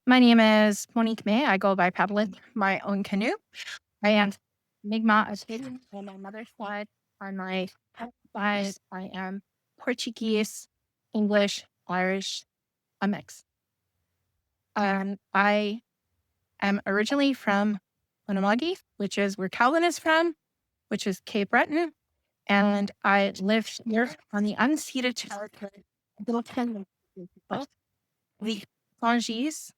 My name is Monique May. I go by paddling my own canoe. I am Mi'kmaq Acadian on my mother's side. On my father's side, I am Portuguese, English, Irish, a mix. I am originally from Winnemagi, which is where Calvin is from, which is Cape Breton. And I live here on the unceded territory of the Little people, the Ganges,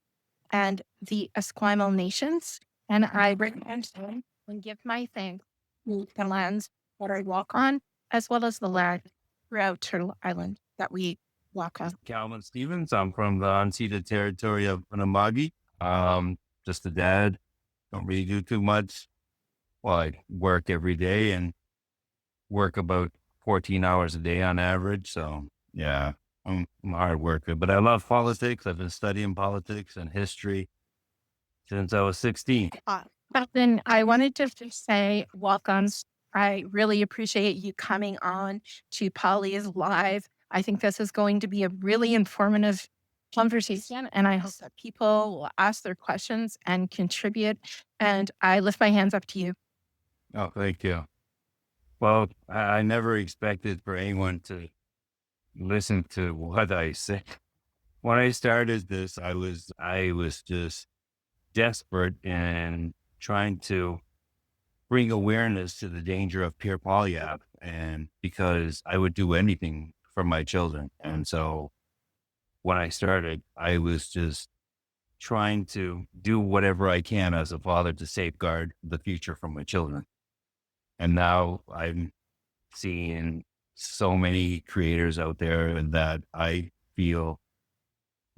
and the Esquimalt nations. And I recognize them and give my thanks to the lands that I walk on, as well as the land throughout Turtle Island that we walk on. Calvin Stevens. I'm from the unceded territory of Winnemagi. Just a dad. Don't really do too much. Well, I work every day and work about 14 hours a day on average. So yeah, I'm a hard worker, but I love politics. I've been studying politics and history since I was 16. Then I wanted to just say welcome. I really appreciate you coming on to Polly's Live. I think this is going to be a really informative conversation, and I hope that people will ask their questions and contribute. And I lift my hands up to you. Oh, thank you. Well, I never expected for anyone to listen to what I say. When I started this, I was just desperate and trying to bring awareness to the danger of pure polyap, and because I would do anything for my children. And so when I started, I was just trying to do whatever I can as a father to safeguard the future for my children. And now I'm seeing so many creators out there, and that I feel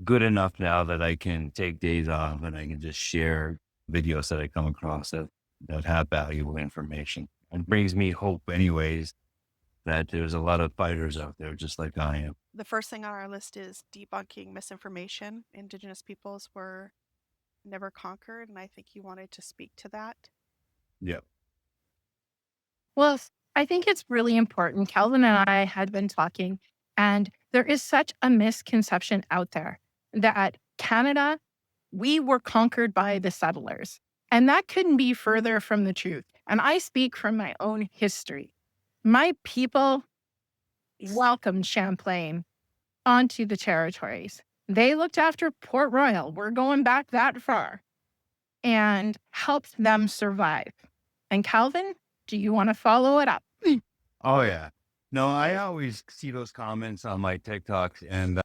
good enough now that I can take days off and I can just share videos that I come across that have valuable information, and brings me hope anyways, that there's a lot of fighters out there just like I am. The first thing on our list is debunking misinformation. Indigenous peoples were never conquered, and I think you wanted to speak to that. Yeah. Well, I think it's really important. Calvin and I had been talking, and there is such a misconception out there that Canada, we were conquered by the settlers. And that couldn't be further from the truth. And I speak from my own history. My people welcomed Champlain onto the territories. They looked after Port Royal. We're going back that far, and helped them survive. And Calvin, do you want to follow it up? Oh yeah. No, I always see those comments on my TikToks, and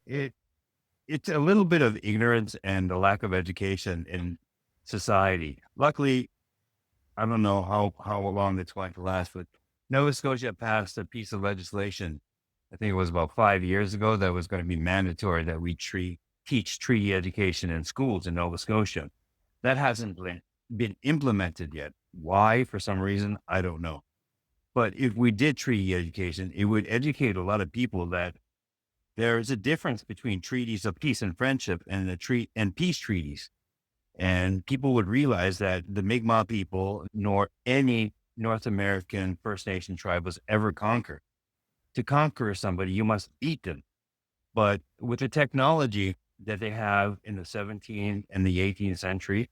it's a little bit of ignorance and a lack of education in society. Luckily, I don't know how long it's going to last, but Nova Scotia passed a piece of legislation, I think it was about 5 years ago, that was going to be mandatory that we teach treaty education in schools in Nova Scotia. That hasn't been implemented yet. Why? For some reason, I don't know. But if we did treaty education, it would educate a lot of people that there is a difference between treaties of peace and friendship and peace treaties. And people would realize that the Mi'kmaq people, nor any North American First Nation tribe, was ever conquered. To conquer somebody, you must beat them. But with the technology that they have in the 17th and the 18th century,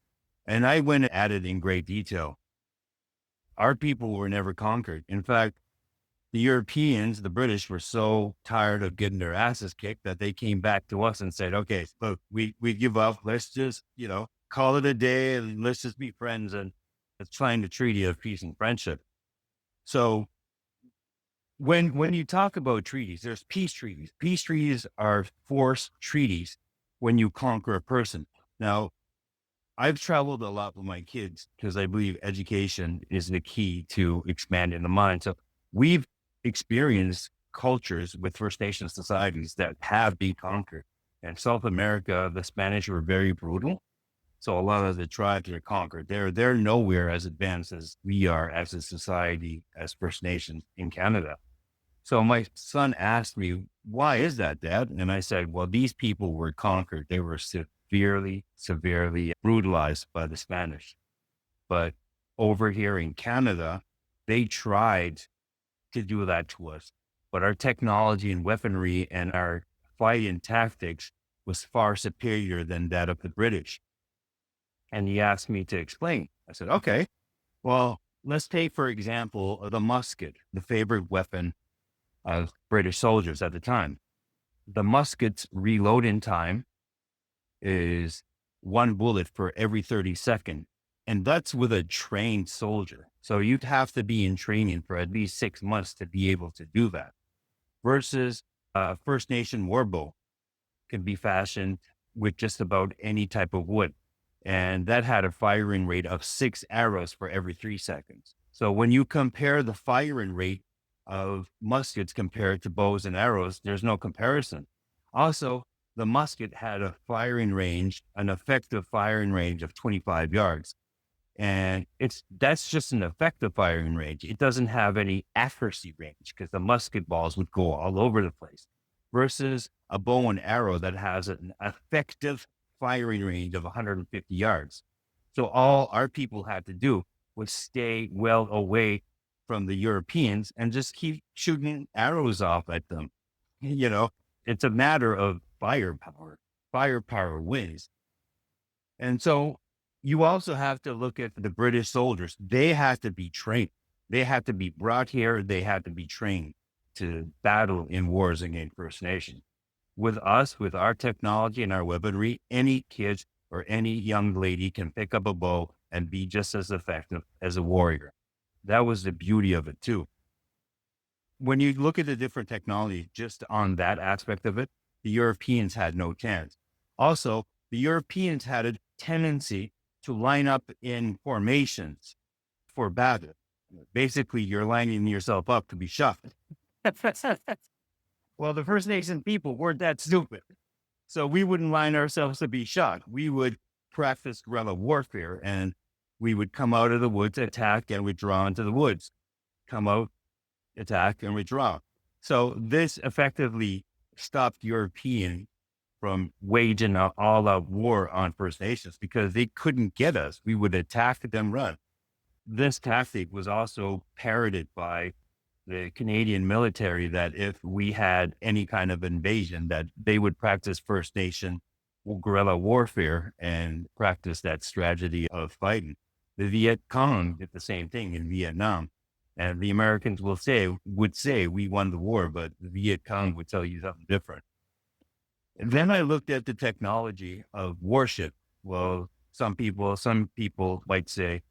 and I went at it in great detail, our people were never conquered. In fact, the Europeans, the British, were so tired of getting their asses kicked that they came back to us and said, okay, look, we give up. Let's just, call it a day, and let's just be friends. And let's sign the treaty of peace and friendship. So when you talk about treaties, there's peace treaties. Peace treaties are forced treaties when you conquer a person. Now, I've traveled a lot with my kids because I believe education is the key to expanding the mind. So we've experienced cultures with First Nation societies that have been conquered. In South America, the Spanish were very brutal. So a lot of the tribes are conquered. They're nowhere as advanced as we are as a society, as First Nations in Canada. So my son asked me, why is that, Dad? And I said, well, these people were conquered. They were severely brutalized by the Spanish. But over here in Canada, they tried to do that to us. But our technology and weaponry and our fighting tactics was far superior than that of the British. And he asked me to explain. I said, okay, well, let's take, for example, the musket, the favorite weapon of British soldiers at the time. The musket's reloading time is one bullet for every 30 seconds. And that's with a trained soldier. So you'd have to be in training for at least 6 months to be able to do that. Versus a First Nation warbow can be fashioned with just about any type of wood. And that had a firing rate of 6 arrows for every 3 seconds. So when you compare the firing rate of muskets compared to bows and arrows, there's no comparison. Also, the musket had a firing range, an effective firing range of 25 yards. And that's just an effective firing range. It doesn't have any accuracy range because the musket balls would go all over the place versus a bow and arrow that has an effective firing range of 150 yards. So all our people had to do was stay well away from the Europeans and just keep shooting arrows off at them. You know, it's a matter of firepower. Firepower wins. And so you also have to look at the British soldiers. They had to be trained. They had to be brought here. They had to be trained to battle in wars against First Nation. With us, with our technology and our weaponry, any kid or any young lady can pick up a bow and be just as effective as a warrior. That was the beauty of it too. When you look at the different technology, just on that aspect of it, the Europeans had no chance. Also, the Europeans had a tendency to line up in formations for battle. Basically, you're lining yourself up to be shot. Well, the First Nation people weren't that stupid. So we wouldn't line ourselves to be shot. We would practice guerrilla warfare and we would come out of the woods, attack, and withdraw into the woods. Come out, attack, and withdraw. So this effectively stopped European from waging an all-out war on First Nations because they couldn't get us. We would attack and then run. This tactic was also parroted by the Canadian military that if we had any kind of invasion, that they would practice First Nation guerrilla warfare and practice that strategy of fighting. The Viet Cong did the same thing in Vietnam. And the Americans would say we won the war, but the Viet Cong would tell you something different. And then I looked at the technology of warship. Well, some people might say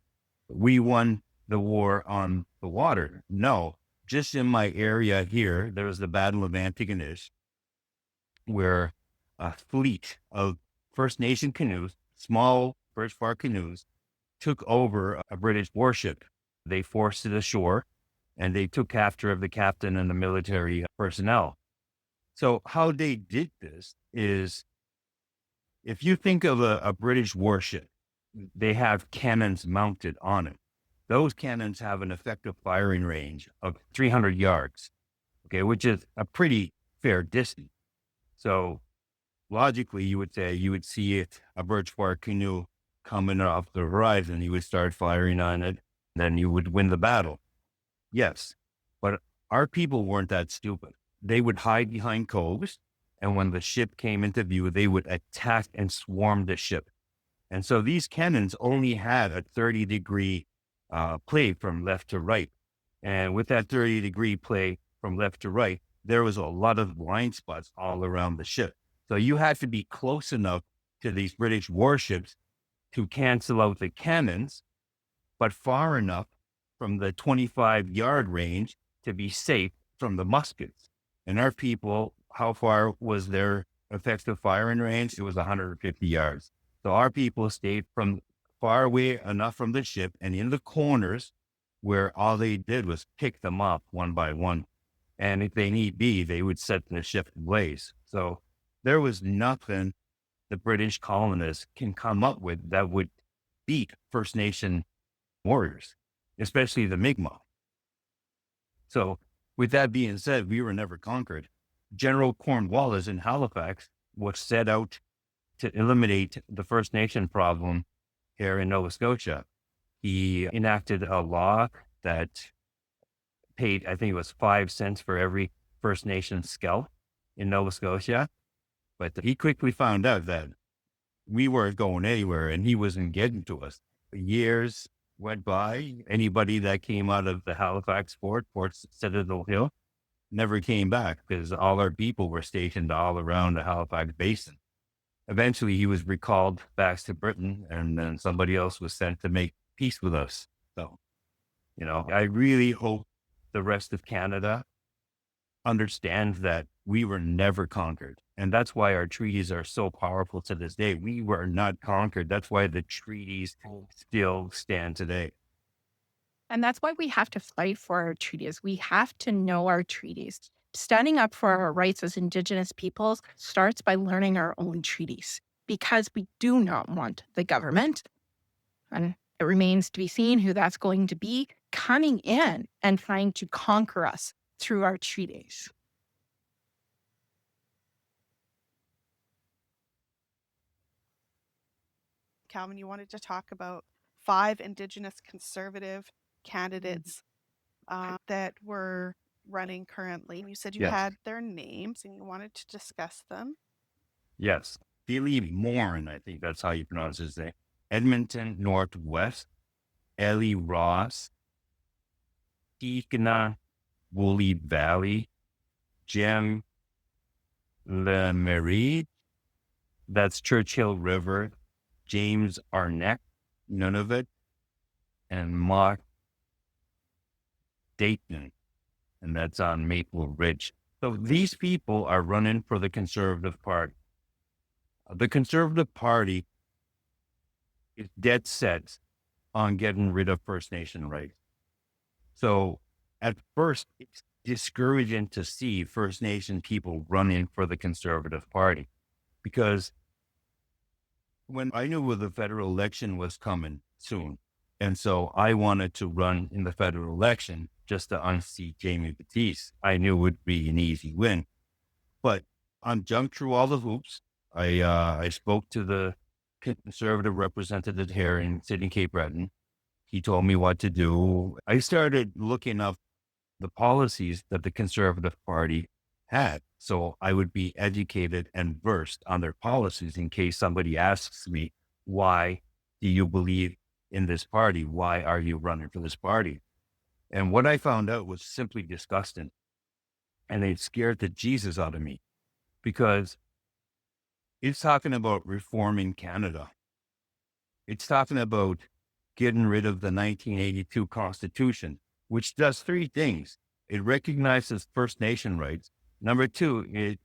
we won the war on the water. No, just in my area here, there was the Battle of Antigonish, where a fleet of First Nation canoes, small birch bark canoes, took over a British warship. They forced it ashore and they took capture of the captain and the military personnel. So how they did this is, if you think of a British warship, they have cannons mounted on it. Those cannons have an effective firing range of 300 yards, okay, which is a pretty fair distance. So logically, you would see a birch bark canoe coming off the horizon, you would start firing on it, then you would win the battle. Yes, but our people weren't that stupid. They would hide behind coves, and when the ship came into view, they would attack and swarm the ship. And so these cannons only had a 30-degree play from left to right. And with that 30-degree play from left to right, there was a lot of blind spots all around the ship. So you had to be close enough to these British warships to cancel out the cannons, but far enough from the 25-yard range to be safe from the muskets. And our people, how far was their effective firing range? It was 150 yards. So our people stayed from far away enough from the ship and in the corners where all they did was pick them up one by one. And if they need be, they would set the ship ablaze. So there was nothing the British colonists can come up with that would beat First Nation warriors, especially the Mi'kmaq. So with that being said, we were never conquered. General Cornwallis in Halifax was set out to eliminate the First Nation problem here in Nova Scotia. He enacted a law that paid, I think it was 5 cents for every First Nation scalp in Nova Scotia. But he quickly found out that we weren't going anywhere and he wasn't getting to us. Years went by. Anybody that came out of the Halifax fort, Fort Citadel Hill, never came back because all our people were stationed all around the Halifax Basin. Eventually, he was recalled back to Britain, and then somebody else was sent to make peace with us. So, I really hope the rest of Canada understands that we were never conquered. And that's why our treaties are so powerful to this day. We were not conquered. That's why the treaties still stand today. And that's why we have to fight for our treaties. We have to know our treaties. Standing up for our rights as Indigenous peoples starts by learning our own treaties because we do not want the government, and it remains to be seen who that's going to be, coming in and trying to conquer us through our treaties. Calvin, you wanted to talk about 5 Indigenous conservative candidates that were running currently. You said you Yes. had their names and you wanted to discuss them. Yes. Billy Morin, I think that's how you pronounce his name. Edmonton Northwest, Ellie Ross, Tikana, Woolly Valley, Jem Lemery, that's Churchill River, James Arnett, Nunavut, and Mark Dayton, and that's on Maple Ridge. So these people are running for the Conservative Party. The Conservative Party is dead set on getting rid of First Nation rights. So at first, it's discouraging to see First Nation people running for the Conservative Party because when I knew the federal election was coming soon, and so I wanted to run in the federal election just to unseat Jamie Batiste. I knew it would be an easy win, but I jumped through all the hoops. I spoke to the Conservative representative here in Sydney, Cape Breton. He told me what to do. I started looking up the policies that the Conservative Party had. So I would be educated and versed on their policies in case somebody asks me, why do you believe in this party? Why are you running for this party? And what I found out was simply disgusting. And it scared the Jesus out of me because it's talking about reforming Canada. It's talking about getting rid of the 1982 Constitution, which does 3 things. It recognizes First Nation rights. Number 2, it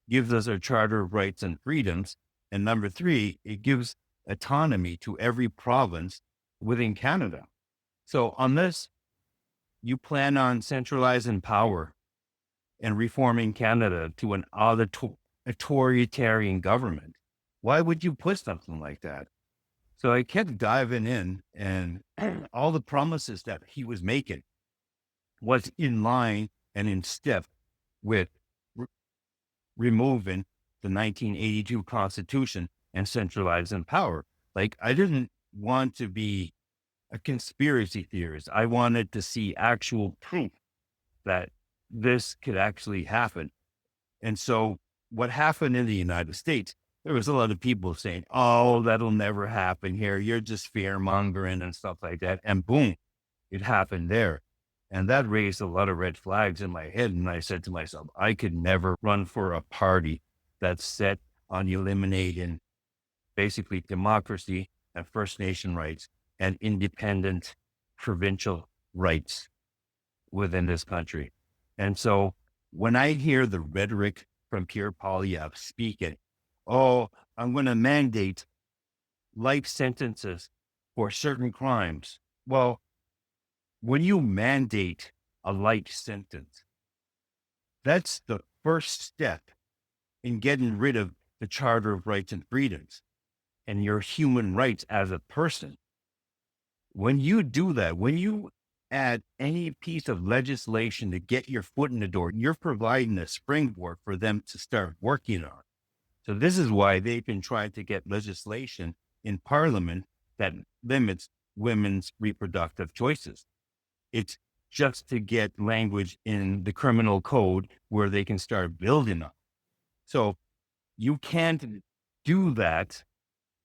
gives us a Charter of Rights and Freedoms. And number 3, it gives autonomy to every province within Canada. So unless you plan on centralizing power and reforming Canada to an authoritarian government, why would you put something like that? So I kept diving in, and all the promises that he was making was in line and in step with removing the 1982 Constitution and centralizing power. Like, I didn't want to be a conspiracy theorist. I wanted to see actual proof that this could actually happen. And so what happened in the United States, there was a lot of people saying, oh, that'll never happen here. You're just fear mongering and stuff like that. And boom, it happened there. And that raised a lot of red flags in my head. And I said to myself, I could never run for a party that's set on eliminating basically democracy and First Nation rights and independent provincial rights within this country. And so when I hear the rhetoric from Pierre Poilievre speaking, oh, I'm going to mandate life sentences for certain crimes. Well, when you mandate a life sentence, that's the first step in getting rid of the Charter of Rights and Freedoms and your human rights as a person. When you do that, when you add any piece of legislation to get your foot in the door, you're providing a springboard for them to start working on. So this is why they've been trying to get legislation in Parliament that limits women's reproductive choices. It's just to get language in the criminal code where they can start building up. So You can't do that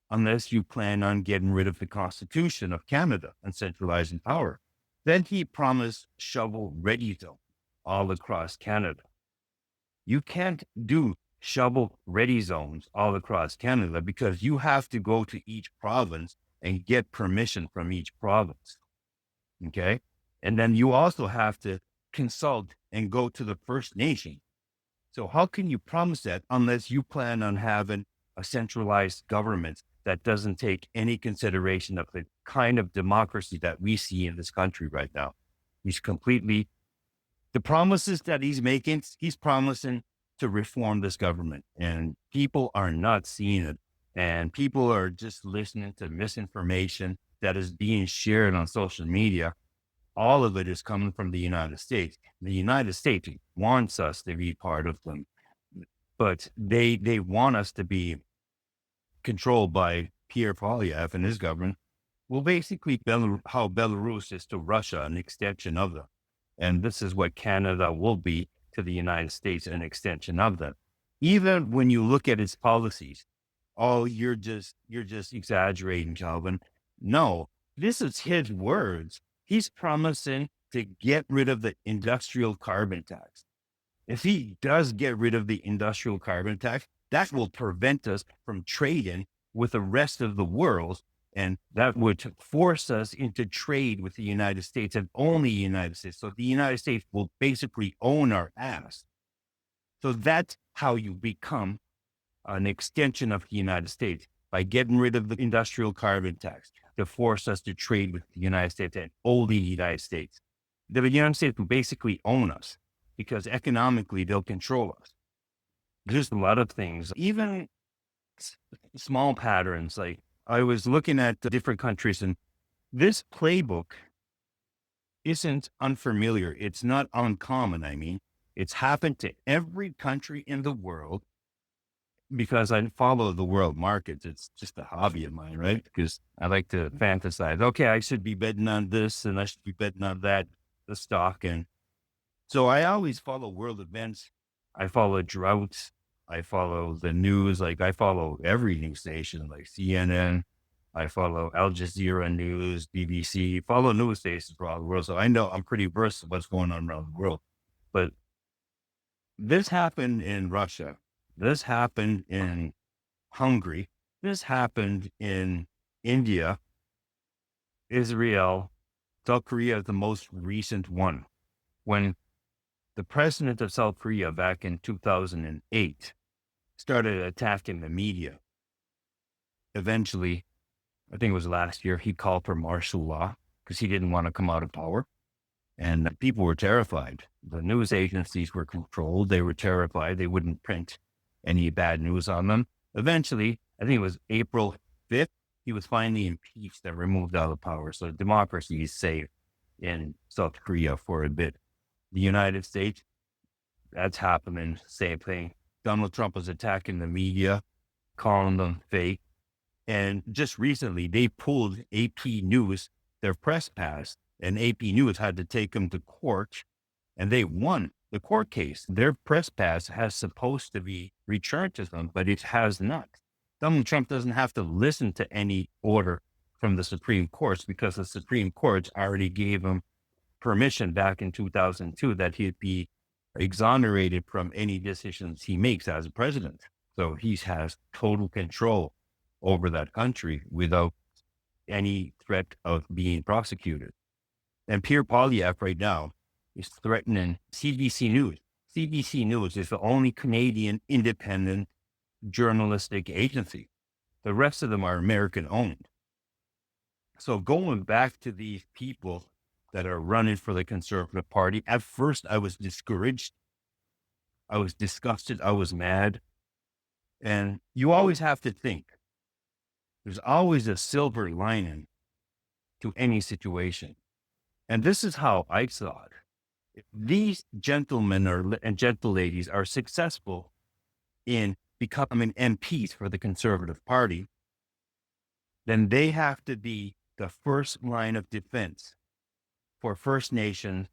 unless you plan on getting rid of the Constitution of Canada and centralizing power. Then he promised shovel ready zone all across Canada. You can't do shovel ready zones all across Canada because you have to go to each province and get permission from each province. Okay. And then you also have to consult and go to the First Nation. So how can you promise that unless you plan on having a centralized government that doesn't take any consideration of the kind of democracy that we see in this country right now? He's completely, the promises that he's making, he's promising to reform this government, and people are not seeing it. And people are just listening to misinformation that is being shared on social media. All of it is coming from the United States. The United States wants us to be part of them, but they want us to be controlled by Pierre Poilievre and his government. Well, basically, how Belarus is to Russia, an extension of them. And this is what Canada will be to the United States, an extension of them. Even when you look at its policies, oh, you're just exaggerating, Calvin. No, this is his words. He's promising to get rid of the industrial carbon tax. If he does get rid of the industrial carbon tax, that will prevent us from trading with the rest of the world. And that would force us into trade with the United States and only the United States. So the United States will basically own our ass. So that's how you become an extension of the United States, by getting rid of the industrial carbon tax to force us to trade with the United States and only the United States. The United States will basically own us because economically they'll control us. There's a lot of things, even small patterns. Like I was looking at the different countries, and this playbook isn't unfamiliar. It's not uncommon. I mean, it's happened to every country in the world because I follow the world markets. It's just a hobby of mine, right? Because I like to fantasize. Okay, I should be betting on this and I should be betting on that, the stock. And so I always follow world events. I follow droughts. I follow the news. Like I follow every news station, like CNN. I follow Al Jazeera News, BBC, follow news stations around the world. So I know I'm pretty versed in what's going on around the world. But this happened in Russia. This happened in Hungary. This happened in India, Israel, South Korea is the most recent one. When the president of South Korea back in 2008 started attacking the media, eventually, I think it was last year, he called for martial law because he didn't want to come out of power. And people were terrified. The news agencies were controlled. They were terrified. They wouldn't print any bad news on them. Eventually, I think it was April 5th, he was finally impeached and removed out of power. So democracy is safe in South Korea for a bit. The United States, that's happening, same thing. Donald Trump was attacking the media, calling them fake. And just recently, they pulled AP News, their press pass, and AP News had to take them to court, and they won the court case. Their press pass has supposed to be returned to them, but it has not. Donald Trump doesn't have to listen to any order from the Supreme Court because the Supreme Court already gave him permission back in 2002 that he'd be exonerated from any decisions he makes as a president. So he has total control over that country without any threat of being prosecuted. And Pierre Poilievre right now is threatening CBC News. CBC News is the only Canadian independent journalistic agency. The rest of them are American owned. So going back to these people that are running for the Conservative Party, at first I was discouraged. I was disgusted. I was mad. And you always have to think there's always a silver lining to any situation. And this is how I saw it. If these gentlemen and gentle ladies are successful in becoming MPs for the Conservative Party, then they have to be the first line of defense for First Nations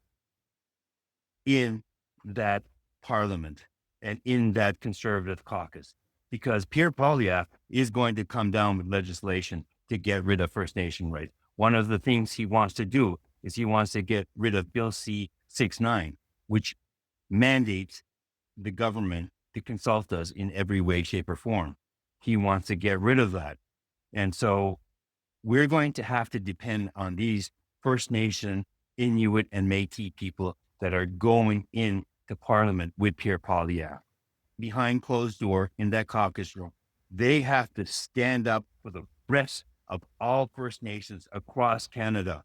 in that parliament and in that Conservative caucus. because Pierre Poilievre is going to come down with legislation to get rid of First Nation rights. One of the things he wants to do is he wants to get rid of Bill C-69, which mandates the government to consult us in every way, shape, or form. He wants to get rid of that. And so we're going to have to depend on these First Nation, Inuit, and Métis people that are going into Parliament with Pierre Poilievre behind closed door in that caucus room. They have to stand up for the rest of all First Nations across Canada.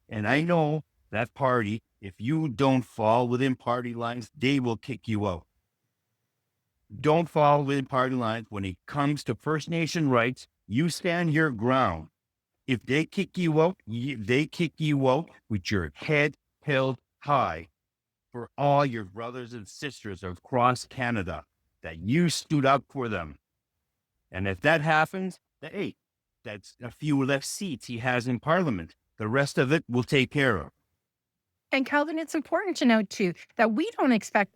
And I know that party, if you don't fall within party lines, they will kick you out. Don't fall within party lines. When it comes to First Nation rights, you stand your ground. If they kick you out, they kick you out with your head held high for all your brothers and sisters across Canada, that you stood up for them. And if that happens, hey, that's a few less seats he has in Parliament. The rest of it we'll take care of. And Calvin, it's important to note too that we don't expect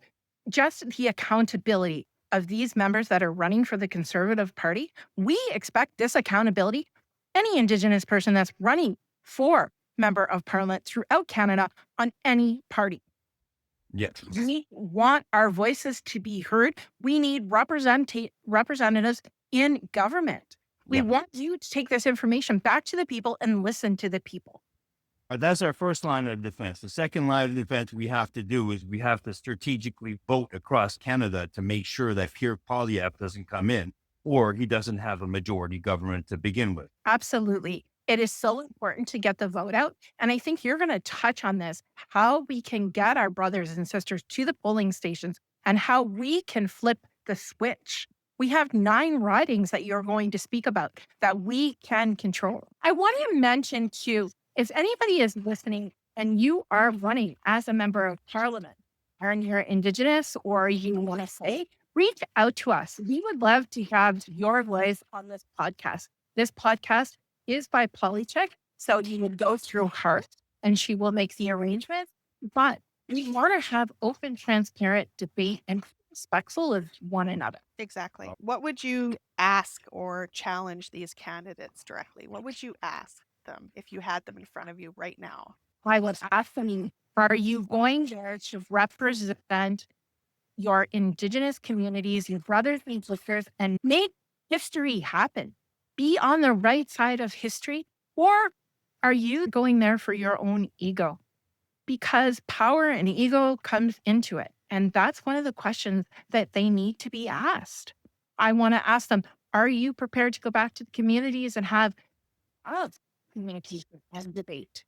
just the accountability of these members that are running for the Conservative Party. We expect this accountability. Any Indigenous person that's running for member of Parliament throughout Canada on any party. Yes. We want our voices to be heard. We need representatives in government. We want you to take this information back to the people and listen to the people. That's our first line of defense. The second line of defense we have to do is we have to strategically vote across Canada to make sure that Pierre Poilievre doesn't come in, or he doesn't have a majority government to begin with. Absolutely. It is so important to get the vote out. And I think you're going to touch on this, how we can get our brothers and sisters to the polling stations and how we can flip the switch. We have 9 ridings that you're going to speak about that we can control. I want to mention too, if anybody is listening and you are running as a member of Parliament and you're Indigenous or you want to say, reach out to us. We would love to have your voice on this podcast. This podcast is by Polycheck, so you would go through her and she will make the arrangements. But we want to have open, transparent debate and respectful of one another. Exactly. What would you ask or challenge these candidates directly? What would you ask them if you had them in front of you right now? I would ask them, are you going there to represent your Indigenous communities, your brothers and sisters, and make history happen? Be on the right side of history, or are you going there for your own ego? Because power and ego comes into it. And that's one of the questions that they need to be asked. I want to ask them, are you prepared to go back to the communities and have communication and debate?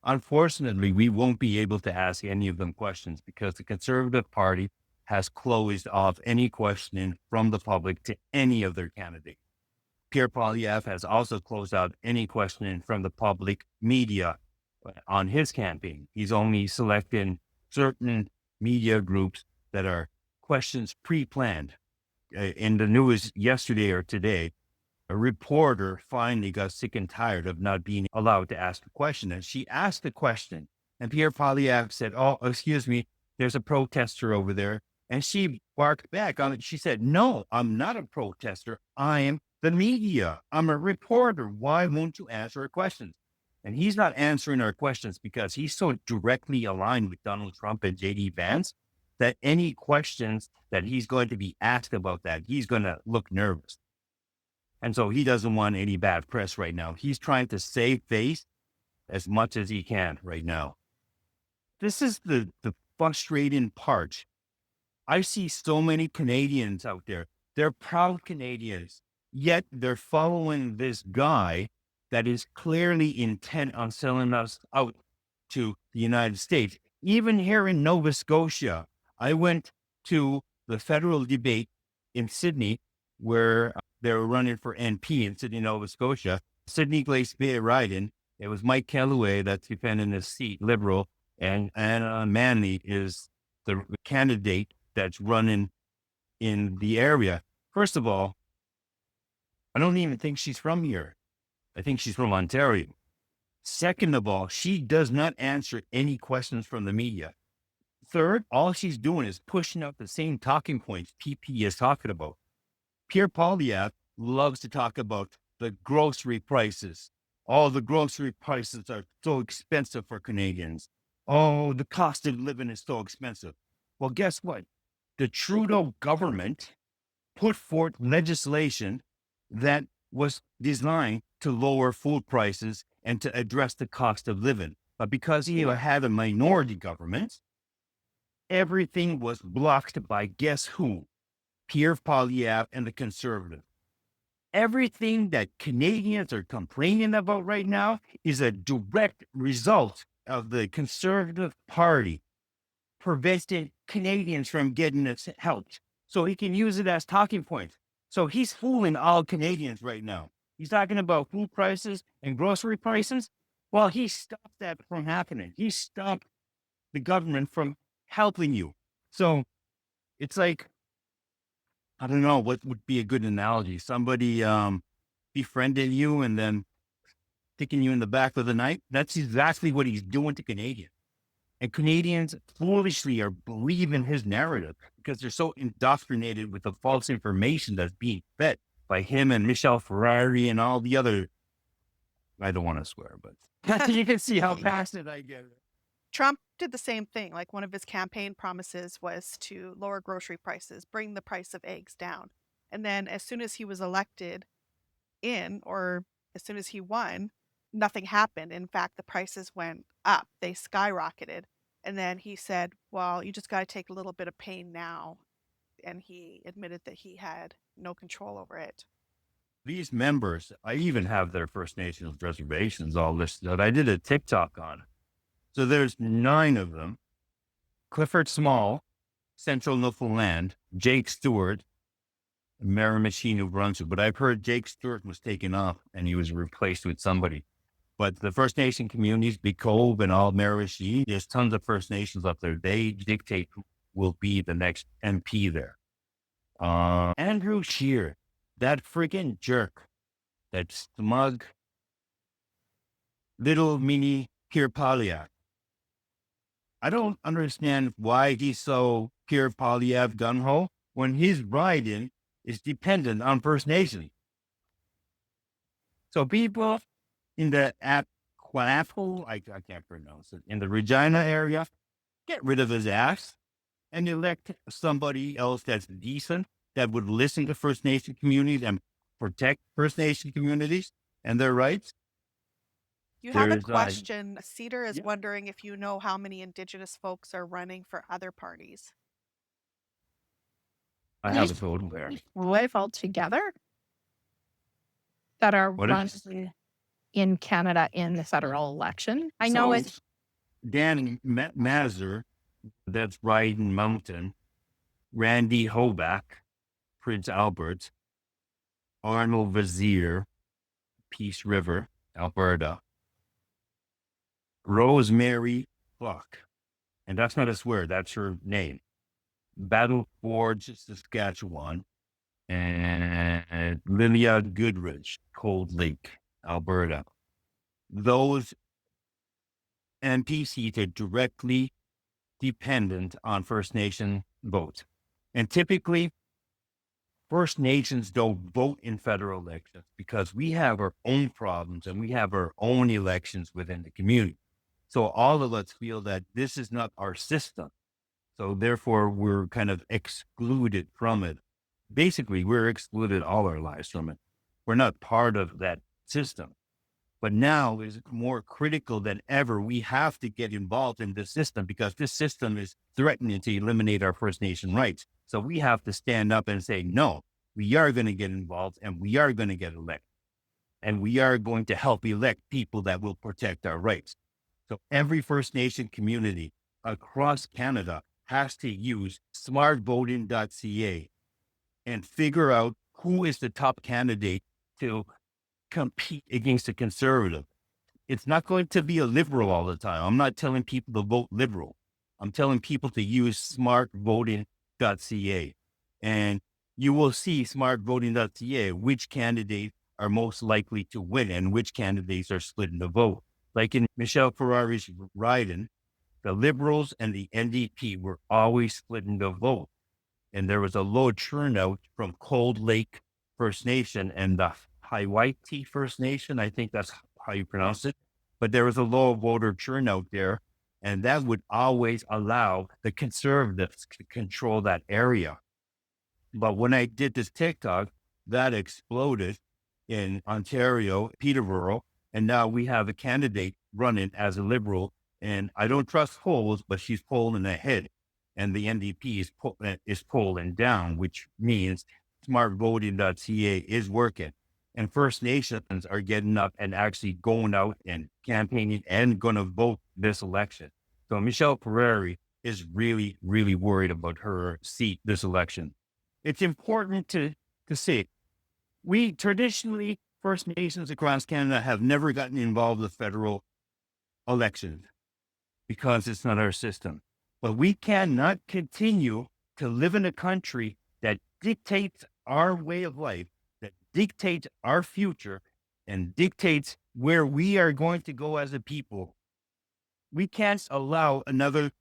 Unfortunately, we won't be able to ask any of them questions because the Conservative Party has closed off any questioning from the public to any of their candidates. Pierre Poilievre has also closed out any questioning from the public media on his campaign. He's only selecting certain media groups that are questions pre-planned. In the news yesterday or today, a reporter finally got sick and tired of not being allowed to ask a question. And she asked the question, and Pierre Poilievre said, "Oh, excuse me, there's a protester over there." And she barked back on it. She said, "No, I'm not a protester. I am the media. I'm a reporter. Why won't you answer our questions?" And he's not answering our questions because he's so directly aligned with Donald Trump and JD Vance that any questions that he's going to be asked about that, he's going to look nervous. And so he doesn't want any bad press right now. He's trying to save face as much as he can right now. This is the frustrating part. I see so many Canadians out there. They're proud Canadians, yet they're following this guy that is clearly intent on selling us out to the United States. Even here in Nova Scotia, I went to the federal debate in Sydney where they were running for NP in Sydney, Nova Scotia. Sydney Glace Bay riding. It was Mike Kellaway that's defending his seat, Liberal, and Anna Manley is the candidate that's running in the area. First of all, I don't even think she's from here. I think she's from Ontario. Second of all, she does not answer any questions from the media. Third, all she's doing is pushing out the same talking points PP is talking about. Pierre Poilievre loves to talk about the grocery prices. Oh, the grocery prices are so expensive for Canadians. Oh, the cost of living is so expensive. Well, guess what? The Trudeau government put forth legislation that was designed to lower food prices and to address the cost of living. But because you had a minority government, everything was blocked by guess who? Pierre Poilievre and the Conservative. Everything that Canadians are complaining about right now is a direct result of the Conservative Party preventing Canadians from getting its help. So he can use it as talking points. So he's fooling all Canadians right now. He's talking about food prices and grocery prices. Well, he stopped that from happening. He stopped the government from helping you. So it's like, I don't know what would be a good analogy. Somebody befriending you and then sticking you in the back with a knife. That's exactly what he's doing to Canadians. And Canadians foolishly are believing his narrative because they're so indoctrinated with the false information that's being fed by him and Michel Ferrari and all the other. I don't want to swear, but you can see how passionate I get. Trump did the same thing. Like one of his campaign promises was to lower grocery prices, bring the price of eggs down. And then as soon as he was elected or as soon as he won, nothing happened. In fact, the prices went up, they skyrocketed. And then he said, well, you just got to take a little bit of pain now. And he admitted that he had no control over it. These members, I even have their First Nations reservations all listed out. I did a TikTok on it. So there's 9 of them. Clifford Small, Central Newfoundland, Jake Stewart, Miramichi, New Brunswick. But I've heard Jake Stewart was taken off and he was replaced with somebody. But the First Nation communities, Big Cove and all Miramichi, there's tons of First Nations up there. They dictate who will be the next MP there. Andrew Scheer, that freaking jerk, that smug little mini Pierre Poilievre. I don't understand why he's so Pierre Poilievre gung-ho when his riding is dependent on First Nations. So people in the Aquanapo, I can't pronounce it, in the Regina area, get rid of his ass and elect somebody else that's decent, that would listen to First Nation communities and protect First Nation communities and their rights. You have a There's, question. Cedar is yeah, wondering if you know how many Indigenous folks are running for other parties. I have a total there. Live altogether that are What is running in Canada in the federal election. I know So it's Dan Mazur, that's Riding Mountain, Randy Hoback, Prince Albert, Arnold Vizier, Peace River, Alberta, Rosemary Buck, and that's not a swear, that's her name, Battle Forge, Saskatchewan, and Lilia Goodrich, Cold Lake, Alberta. Those MP seats are directly dependent on First Nation votes. And typically, First Nations don't vote in federal elections because we have our own problems and we have our own elections within the community. So all of us feel that this is not our system. So therefore, we're kind of excluded from it. Basically, we're excluded all our lives from it. We're not part of that system. But now is more critical than ever. We have to get involved in this system because this system is threatening to eliminate our First Nation rights. So we have to stand up and say, no, we are going to get involved and we are going to get elected. And we are going to help elect people that will protect our rights. So every First Nation community across Canada has to use smartvoting.ca and figure out who is the top candidate to compete against a conservative. It's not going to be a liberal all the time. I'm not telling people to vote liberal. I'm telling people to use smartvoting.ca. And you will see smartvoting.ca, which candidates are most likely to win and which candidates are splitting the vote. Like in Michel Ferrari's riding, the Liberals and the NDP were always splitting the vote. and there was a low turnout from Cold Lake First Nation and the Hiwaiti First Nation. I think that's how you pronounce it. But there was a low voter turnout there, and that would always allow the conservatives to control that area. But when I did this TikTok, that exploded in Ontario, Peterborough, and now we have a candidate running as a liberal. And I don't trust polls, but she's polling ahead, and the NDP is polling down, which means smartvoting.ca is working. And First Nations are getting up and actually going out and campaigning and going to vote this election. So Michelle Pereri is really, really worried about her seat this election. It's important to say we traditionally, First Nations across Canada, have never gotten involved with federal elections because it's not our system. But we cannot continue to live in a country that dictates our way of life, that dictates our future, and dictates where we are going to go as a people. We can't allow another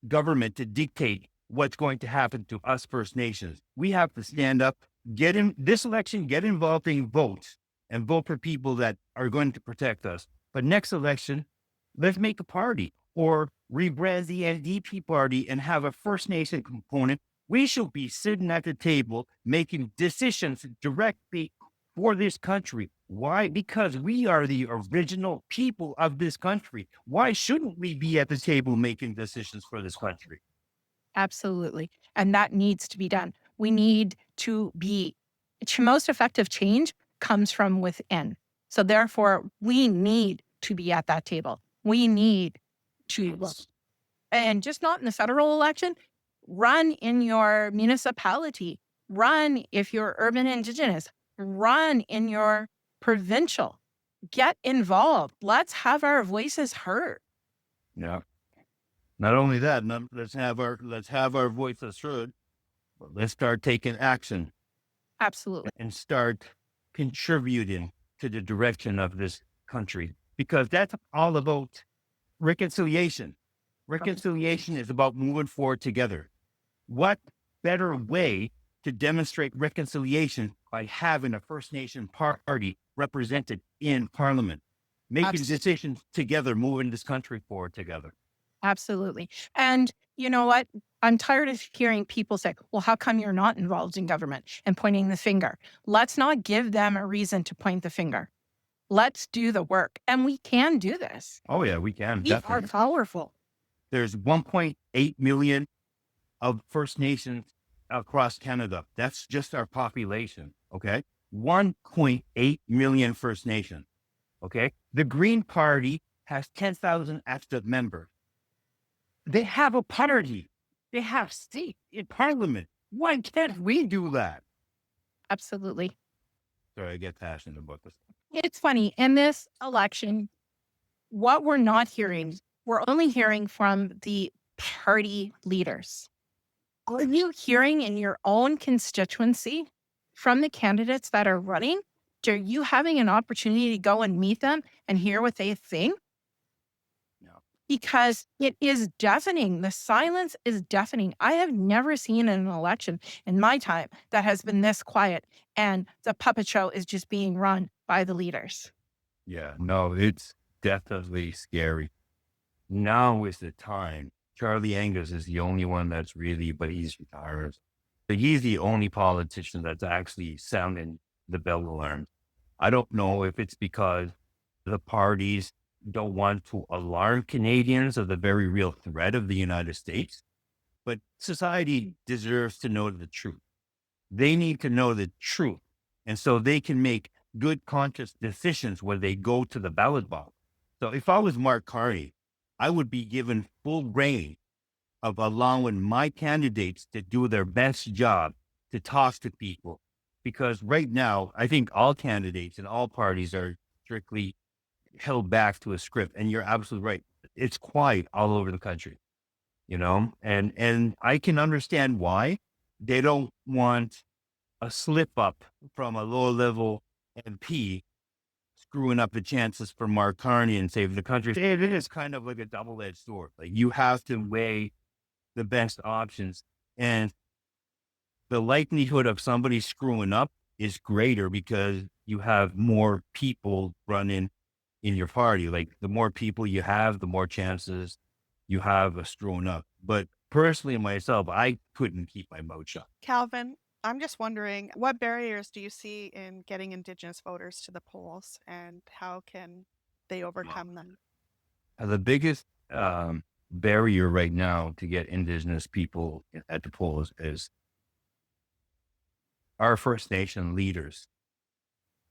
government to dictate what's going to happen to us First Nations. We have to stand up, get in this election, get involved in votes, and vote for people that are going to protect us. But next election, let's make a party or rebrand the NDP party and have a First Nation component. We should be sitting at the table making decisions directly for this country. Why? Because we are the original people of this country. Why shouldn't we be at the table making decisions for this country? Absolutely. And that needs to be done. We need to be, most effective change comes from within. So therefore, we need to be at that table. We need to, and just not in the federal election, run in your municipality, run if you're urban Indigenous, run in your provincial, get involved. Let's have our voices heard. Yeah. Not only that, let's have our voices heard, but let's start taking action Absolutely. and start contributing to the direction of this country, because that's all about reconciliation. Reconciliation is about moving forward together. What better way to demonstrate reconciliation by having a First Nation party represented in Parliament, making decisions together, moving this country forward together? Absolutely. And you know what? I'm tired of hearing people say, well, how come you're not involved in government and pointing the finger? Let's not give them a reason to point the finger. Let's do the work. And we can do this. Oh yeah, we can. We are Definitely. powerful. There's 1.8 million of First Nations across Canada. That's just our population. Okay. 1.8 million First Nations. Okay. The Green Party has 10,000 active members. They have a party. They have seats in Parliament. Why can't we do that? Absolutely. Sorry, I get passionate about this. It's funny. In this election, what we're not hearing, we're only hearing from the party leaders. Are you hearing in your own constituency from the candidates that are running? Are you having an opportunity to go and meet them and hear what they think? No. Because it is deafening. The silence is deafening. I have never seen an election in my time that has been this quiet, and the puppet show is just being run by the leaders. Yeah, no, it's definitely scary. Now is the time. Charlie Angus is the only one that's really, but he's retired. But he's the only politician that's actually sounding the bell alarm. I don't know if it's because the parties don't want to alarm Canadians of the very real threat of the United States, but society deserves to know the truth. They need to know the truth. And so they can make good conscious decisions when they go to the ballot box. So if I was Mark Carney, I would be given full reign of allowing my candidates to do their best job to talk to people. Because right now, I think all candidates and all parties are strictly held back to a script. And you're absolutely right. It's quiet all over the country, and I can understand why they don't want a slip up from a low level MP screwing up the chances for Mark Carney and save the country. It is kind of like a double-edged sword. Like you have to weigh the best options. And the likelihood of somebody screwing up is greater because you have more people running in your party. Like the more people you have, the more chances you have of screwing up. But personally, myself, I couldn't keep my mouth shut. Calvin, I'm just wondering, what barriers do you see in getting Indigenous voters to the polls, and how can they overcome them? The biggest barrier right now to get Indigenous people at the polls is our First Nation leaders.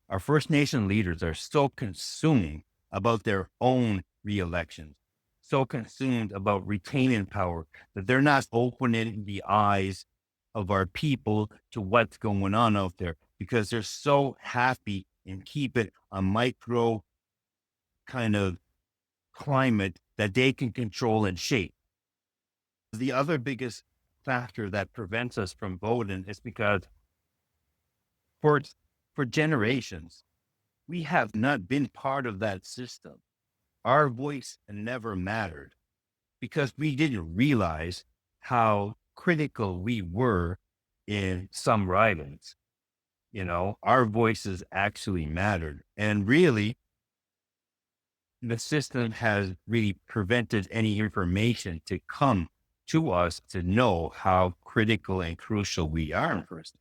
Our First Nation leaders are so consumed about their own re-elections, so consumed about retaining power that they're not opening the eyes of our people to what's going on out there because they're so happy in keeping a micro kind of climate that they can control and shape. The other biggest factor that prevents us from voting is because for, for generations, we have not been part of that system. Our voice never mattered because we didn't realize how critical we were in some ridings. You know, our voices actually mattered. And really, the system has really prevented any information to come to us to know how critical and crucial we are in person.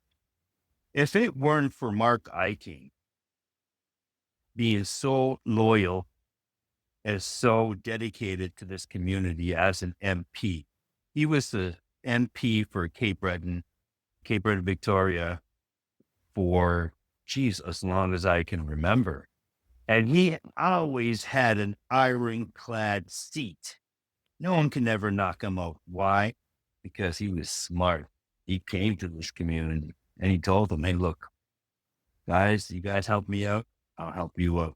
If it weren't for Mark Eiking being so loyal and so dedicated to this community as an MP, he was the MP for Cape Breton, Victoria for, geez, as long as I can remember. And he always had an ironclad seat. No one can ever knock him out. Why? Because he was smart. He came to this community and he told them, hey, look, guys, you guys help me out. I'll help you out.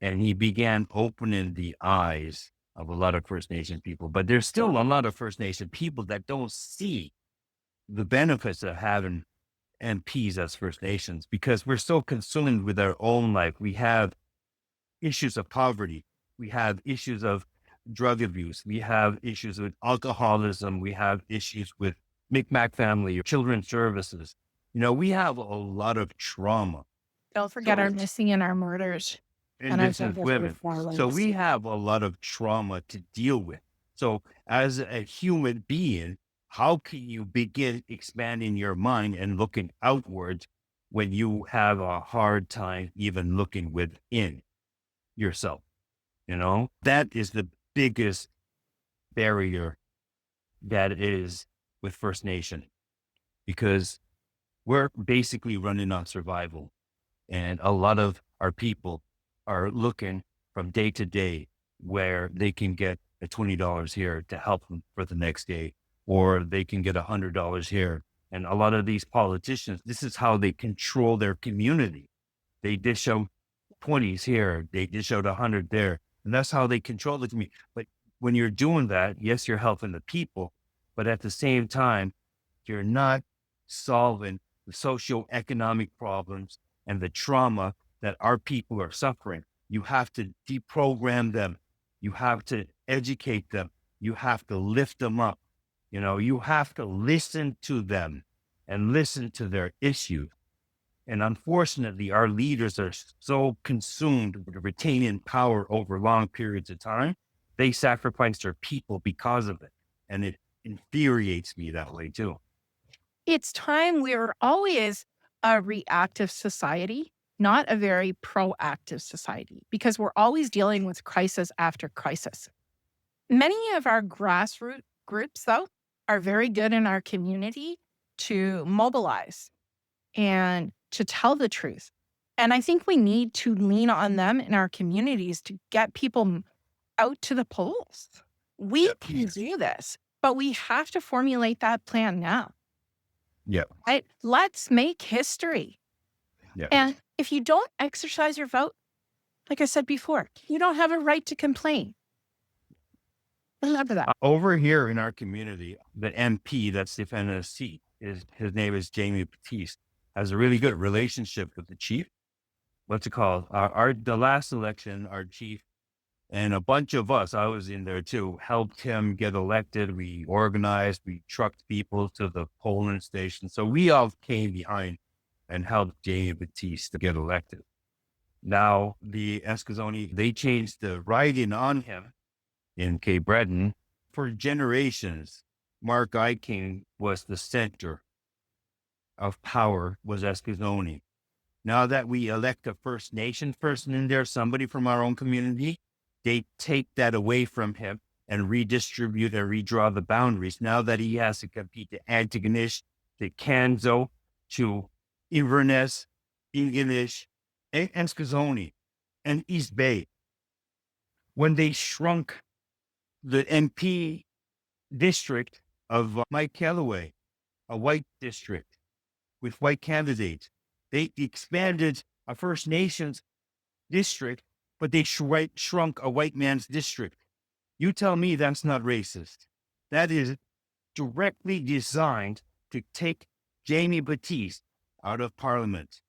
And he began opening the eyes of a lot of First Nation people. But there's still a lot of First Nation people that don't see the benefits of having MPs as First Nations because we're so consumed with our own life. We have issues of poverty. We have issues of drug abuse. We have issues with alcoholism. We have issues with Micmac family or children's services. You know, we have a lot of trauma. Don't forget our missing and our murders and our Indigenous gender women. So violence. we have a lot of trauma to deal with. So as a human being, how can you begin expanding your mind and looking outwards when you have a hard time even looking within yourself? You know, that is the biggest barrier that is with First Nation because we're basically running on survival. And a lot of our people are looking from day to day where they can get a $20 here to help them for the next day, or they can get $100 here. And a lot of these politicians, this is how they control their community. They dish out 20s here, they dish out 100 there. And that's how they control the community. But when you're doing that, yes, you're helping the people, but at the same time, you're not solving the socioeconomic problems and the trauma that our people are suffering. You have to deprogram them. You have to educate them. You have to lift them up. You know, you have to listen to them and listen to their issues. And unfortunately, our leaders are so consumed with retaining power over long periods of time, they sacrifice their people because of it. And it infuriates me that way too. It's time we're always a reactive society, not a very proactive society, because we're always dealing with crisis after crisis. Many of our grassroots groups, though, are very good in our community to mobilize and to tell the truth. And I think we need to lean on them in our communities to get people out to the polls. We can do this, but we have to formulate that plan now. Yeah. Right? Let's make history. Yeah. And if you don't exercise your vote, like I said before, you don't have a right to complain. Remember that. Over here in our community, the MP that's defending a seat his name is Jamie Batiste, has a really good relationship with the chief. What's it called? The last election, our chief And a bunch of us, I was in there too, helped him get elected. We organized, we trucked people to the polling station. So we all came behind and helped Jamie Batiste get elected. Now, the Escazoni, they changed the writing on him in Cape Breton. For generations, Mark I. King was the center of power, was Escazoni. Now that we elect a First Nation person in there, somebody from our own community, they take that away from him and redistribute and redraw the boundaries. Now that he has to compete to Antigonish, to Canzo, to Inverness, Ingonish, Escazoni, and East Bay. When they shrunk the MP district of Mike Calloway, a white district with white candidates, they expanded a First Nations district, but they shrunk a white man's district. You tell me that's not racist. That is directly designed to take Jamie Batiste out of Parliament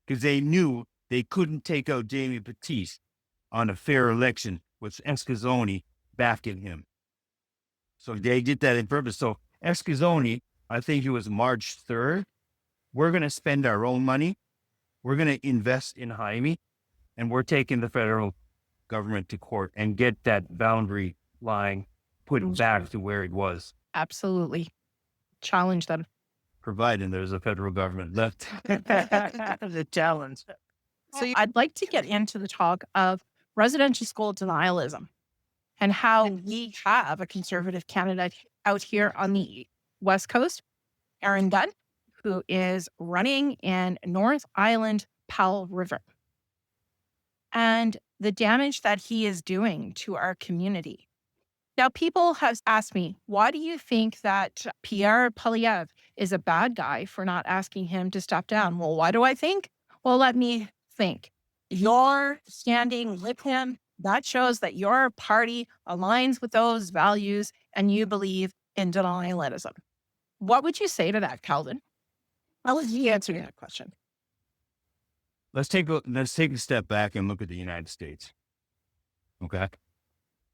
because they knew they couldn't take out Jamie Batiste on a fair election with Escazoni backing him. So they did that in purpose. So Escazoni, I think it was March 3rd, we're going to spend our own money. We're going to invest in Jaime, and we're taking the federal government to court and get that boundary line put back to where it was. Absolutely. Challenge them. Providing there's a federal government left. The challenge. So I'd like to get into the talk of residential school denialism and how we have a conservative candidate out here on the West Coast, Aaron Gunn, who is running in North Island, Powell River, and the damage that he is doing to our community. Now, people have asked me, why do you think that Pierre Poilievre is a bad guy for not asking him to step down? Well, why do I think? Well, let me think. You're standing with him. That shows that your party aligns with those values and you believe in denialism. What would you say to that, Calvin? How would you answer that question? Let's take a step back and look at the United States. Okay.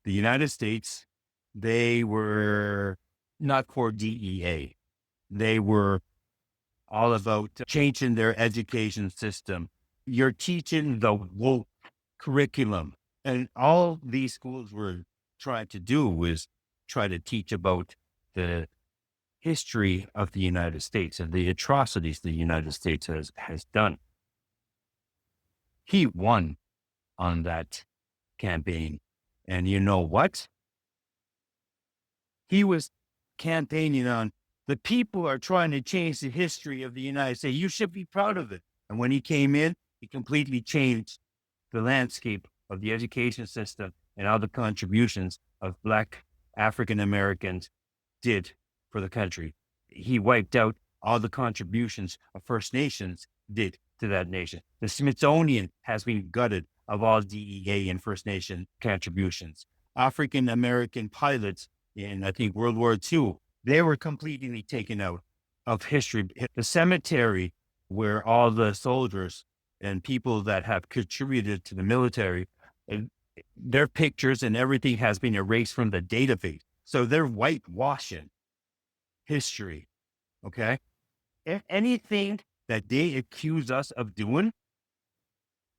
The United States, they were not for DEA. They were all about changing their education system. You're teaching the woke curriculum. And all these schools were trying to do was try to teach about the history of the United States and the atrocities the United States has done. He won on that campaign. And you know what? He was campaigning on the people are trying to change the history of the United States. You should be proud of it. And when he came in, he completely changed the landscape of the education system and all the contributions of Black African Americans did for the country. He wiped out all the contributions of First Nations did to that nation. The Smithsonian has been gutted of all DEA and First Nation contributions. African American pilots in, I think, World War II, they were completely taken out of history. The cemetery where all the soldiers and people that have contributed to the military, and their pictures and everything has been erased from the database. So they're whitewashing history. Okay. If anything that they accuse us of doing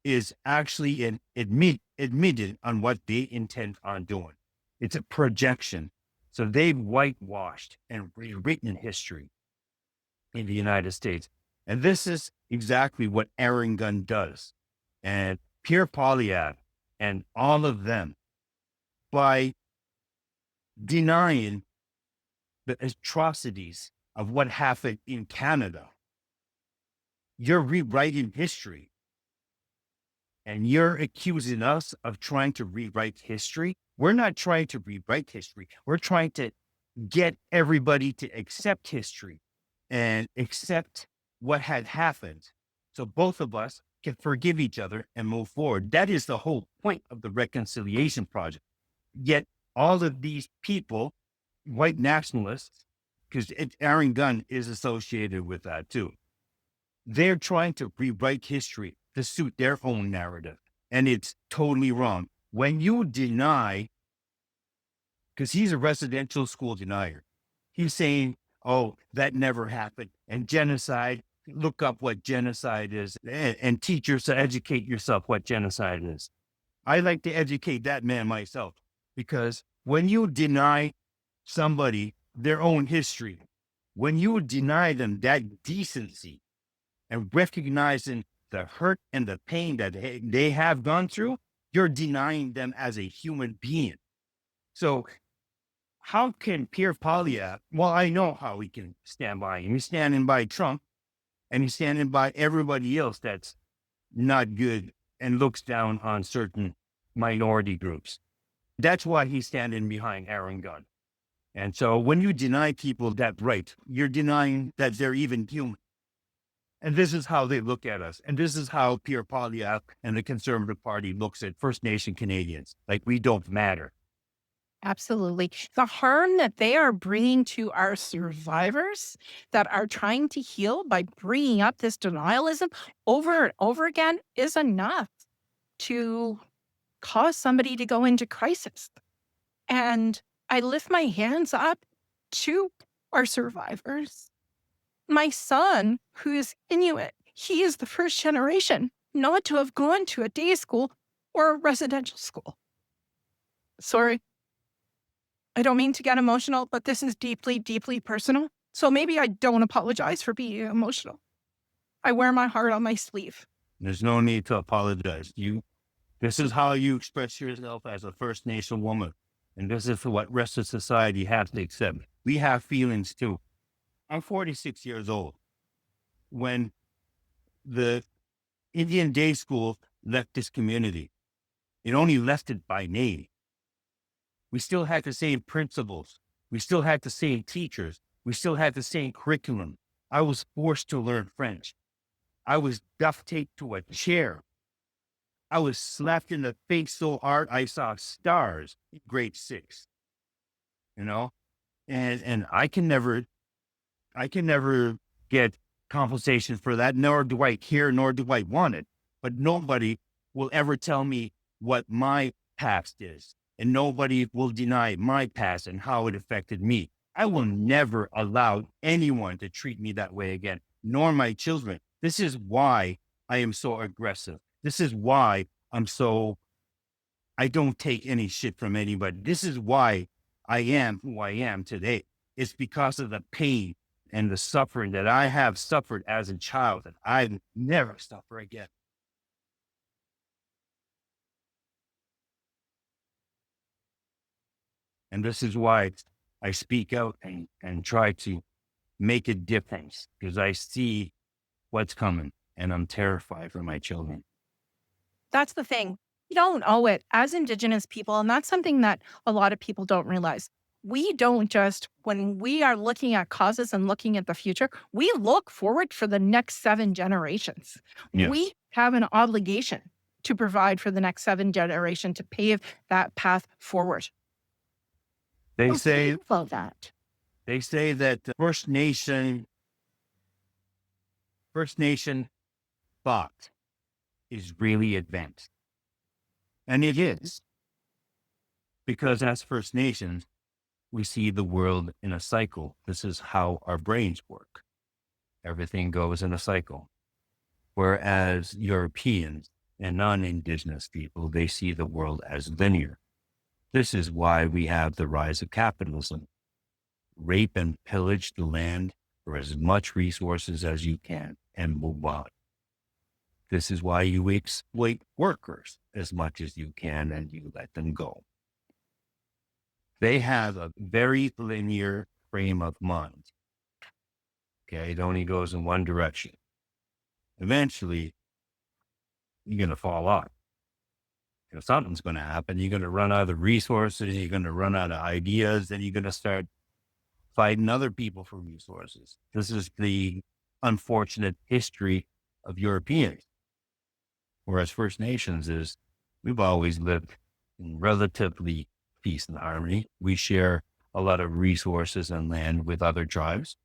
is actually admitted on what they intend on doing. It's a projection. So they've whitewashed and rewritten history in the United States. And this is exactly what Aaron Gunn does. And Pierre Poilievre and all of them, by denying the atrocities of what happened in Canada, you're rewriting history. And you're accusing us of trying to rewrite history. We're not trying to rewrite history. We're trying to get everybody to accept history and accept what had happened. So both of us can forgive each other and move forward. That is the whole point of the Reconciliation Project. Yet all of these people, white nationalists, because Aaron Gunn is associated with that too, they're trying to rewrite history to suit their own narrative. And it's totally wrong. when you deny, because he's a residential school denier, he's saying, oh, that never happened. And genocide, look up what genocide is, and teachers to educate yourself what genocide is. I like to educate that man myself, because when you deny somebody their own history, when you deny them that decency and recognizing the hurt and the pain that they have gone through, you're denying them as a human being. So how can Pierre Poilievre, well, I know how he can stand by him. He's standing by Trump, and he's standing by everybody else that's not good and looks down on certain minority groups. That's why he's standing behind Aaron Gunn. And so when you deny people that right, you're denying that they're even human. And this is how they look at us. And this is how Pierre Poilievre and the Conservative Party looks at First Nation Canadians. Like, we don't matter. Absolutely. The harm that they are bringing to our survivors that are trying to heal by bringing up this denialism over and over again is enough to cause somebody to go into crisis. And I lift my hands up to our survivors. My son, who is Inuit, he is the first generation not to have gone to a day school or a residential school. Sorry, I don't mean to get emotional, but this is deeply, deeply personal. So maybe I don't apologize for being emotional. I wear my heart on my sleeve. There's no need to apologize. This is how you express yourself as a First Nation woman. And this is what rest of society has to accept. We have feelings too. I'm 46 years old. When the Indian Day School left this community, it only left it by name. We still had the same principles. We still had the same teachers. We still had the same curriculum. I was forced to learn French. I was duct taped to a chair. I was slapped in the face so hard I saw stars in grade 6. And I can never get compensation for that, nor do I care, nor do I want it. But nobody will ever tell me what my past is, and nobody will deny my past and how it affected me. I will never allow anyone to treat me that way again, nor my children. This is why I am so aggressive. This is why I don't take any shit from anybody. This is why I am who I am today. It's because of the pain and the suffering that I have suffered as a child that I never suffer again. And this is why I speak out and try to make a difference, because I see what's coming and I'm terrified for my children. That's the thing. We don't owe it as Indigenous people. And that's something that a lot of people don't realize. We don't just, when we are looking at causes and looking at the future, we look forward for the next 7 generations. Yes. We have an obligation to provide for the next 7 generations to pave that path forward. They say about that. They say that First Nation thought is really advanced. And it is. Because as First Nations, we see the world in a cycle. This is how our brains work. Everything goes in a cycle. Whereas Europeans and non-Indigenous people, they see the world as linear. This is why we have the rise of capitalism. Rape and pillage the land for as much resources as you can and move on. This is why you exploit workers as much as you can and you let them go. They have a very linear frame of mind. Okay, it only goes in one direction. Eventually, you're going to fall off. Something's going to happen. You're going to run out of resources. You're going to run out of ideas. Then you're going to start fighting other people for resources. This is the unfortunate history of Europeans. Whereas First Nations is, we've always lived in relatively peace and harmony. We share a lot of resources and land with other tribes.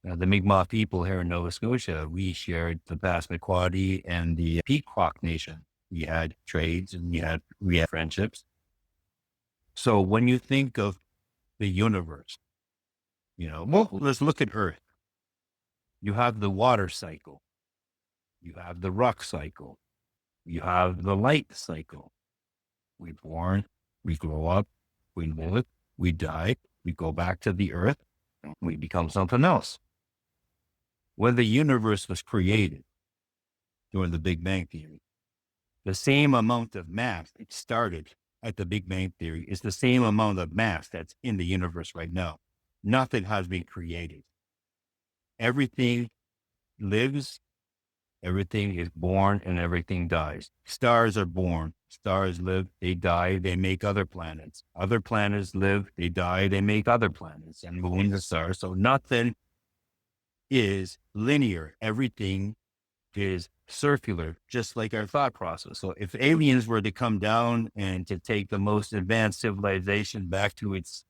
The Mi'kmaq people here in Nova Scotia, we shared the Passamaquoddy and the Pequot Nation we had trades, and we had friendships. So when you think of the universe, well, let's look at Earth. You have the water cycle, you have the rock cycle, you have the light cycle. We're born, we grow up, we live, we die, we go back to the Earth, we become something else. When the universe was created during the Big Bang Theory, the same amount of mass it started at the Big Bang Theory is the same amount of mass that's in the universe right now. Nothing has been created. Everything lives, everything is born, and everything dies. Stars are born, stars live, they die, they make other planets. Other planets live, they die, they make other planets and moons and stars. So nothing is linear. Everything is circular, just like our thought process. So if aliens were to come down and to take the most advanced civilization back to its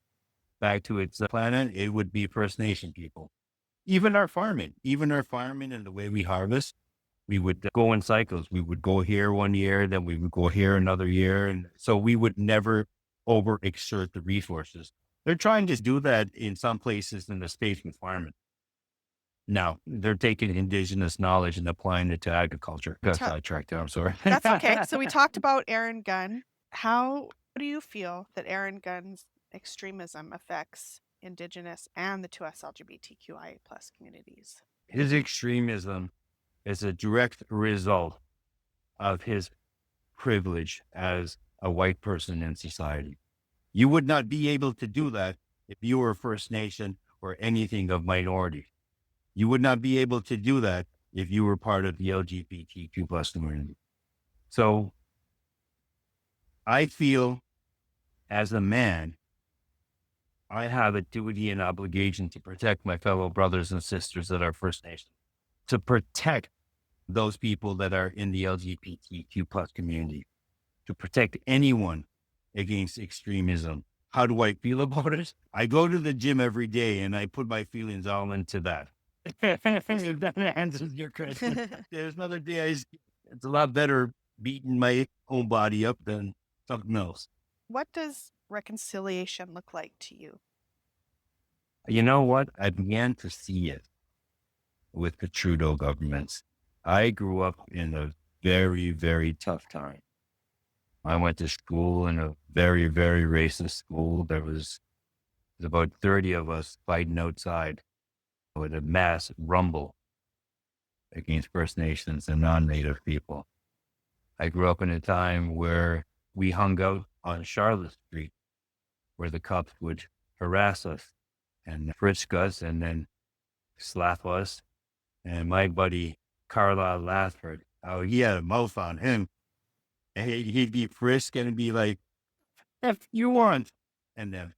planet, it would be First Nation people. Even our farming and the way we harvest, we would go in cycles. We would go here one year, then we would go here another year. And so we would never overexert the resources. They're trying to do that in some places in the space with farming. Now they're taking indigenous knowledge and applying it to agriculture. Got Ta- sidetracked there. I'm sorry. That's okay. So we talked about Aaron Gunn. How do you feel that Aaron Gunn's extremism affects Indigenous and the 2S LGBTQIA plus communities? His extremism is a direct result of his privilege as a white person in society. You would not be able to do that if you were First Nation or anything of minority. You would not be able to do that if you were part of the LGBTQ plus community. So I feel as a man, I have a duty and obligation to protect my fellow brothers and sisters that are First Nation, to protect those people that are in the LGBTQ plus community, to protect anyone against extremism. How do I feel about it? I go to the gym every day and I put my feelings all into that. If that answers your question. There's another day it's a lot better beating my own body up than something else. What does reconciliation look like to you? You know what? I began to see it with the Trudeau governments. I grew up in a very, very tough time. I went to school in a very, very racist school. There was about 30 of us fighting outside with a mass rumble against First Nations and non-Native people. I grew up in a time where we hung out on Charlotte Street, where the cops would harass us and frisk us and then slap us. And my buddy Carlisle Lathford, oh, he had a mouth on him. And he'd be frisked and be like, "F you want," and then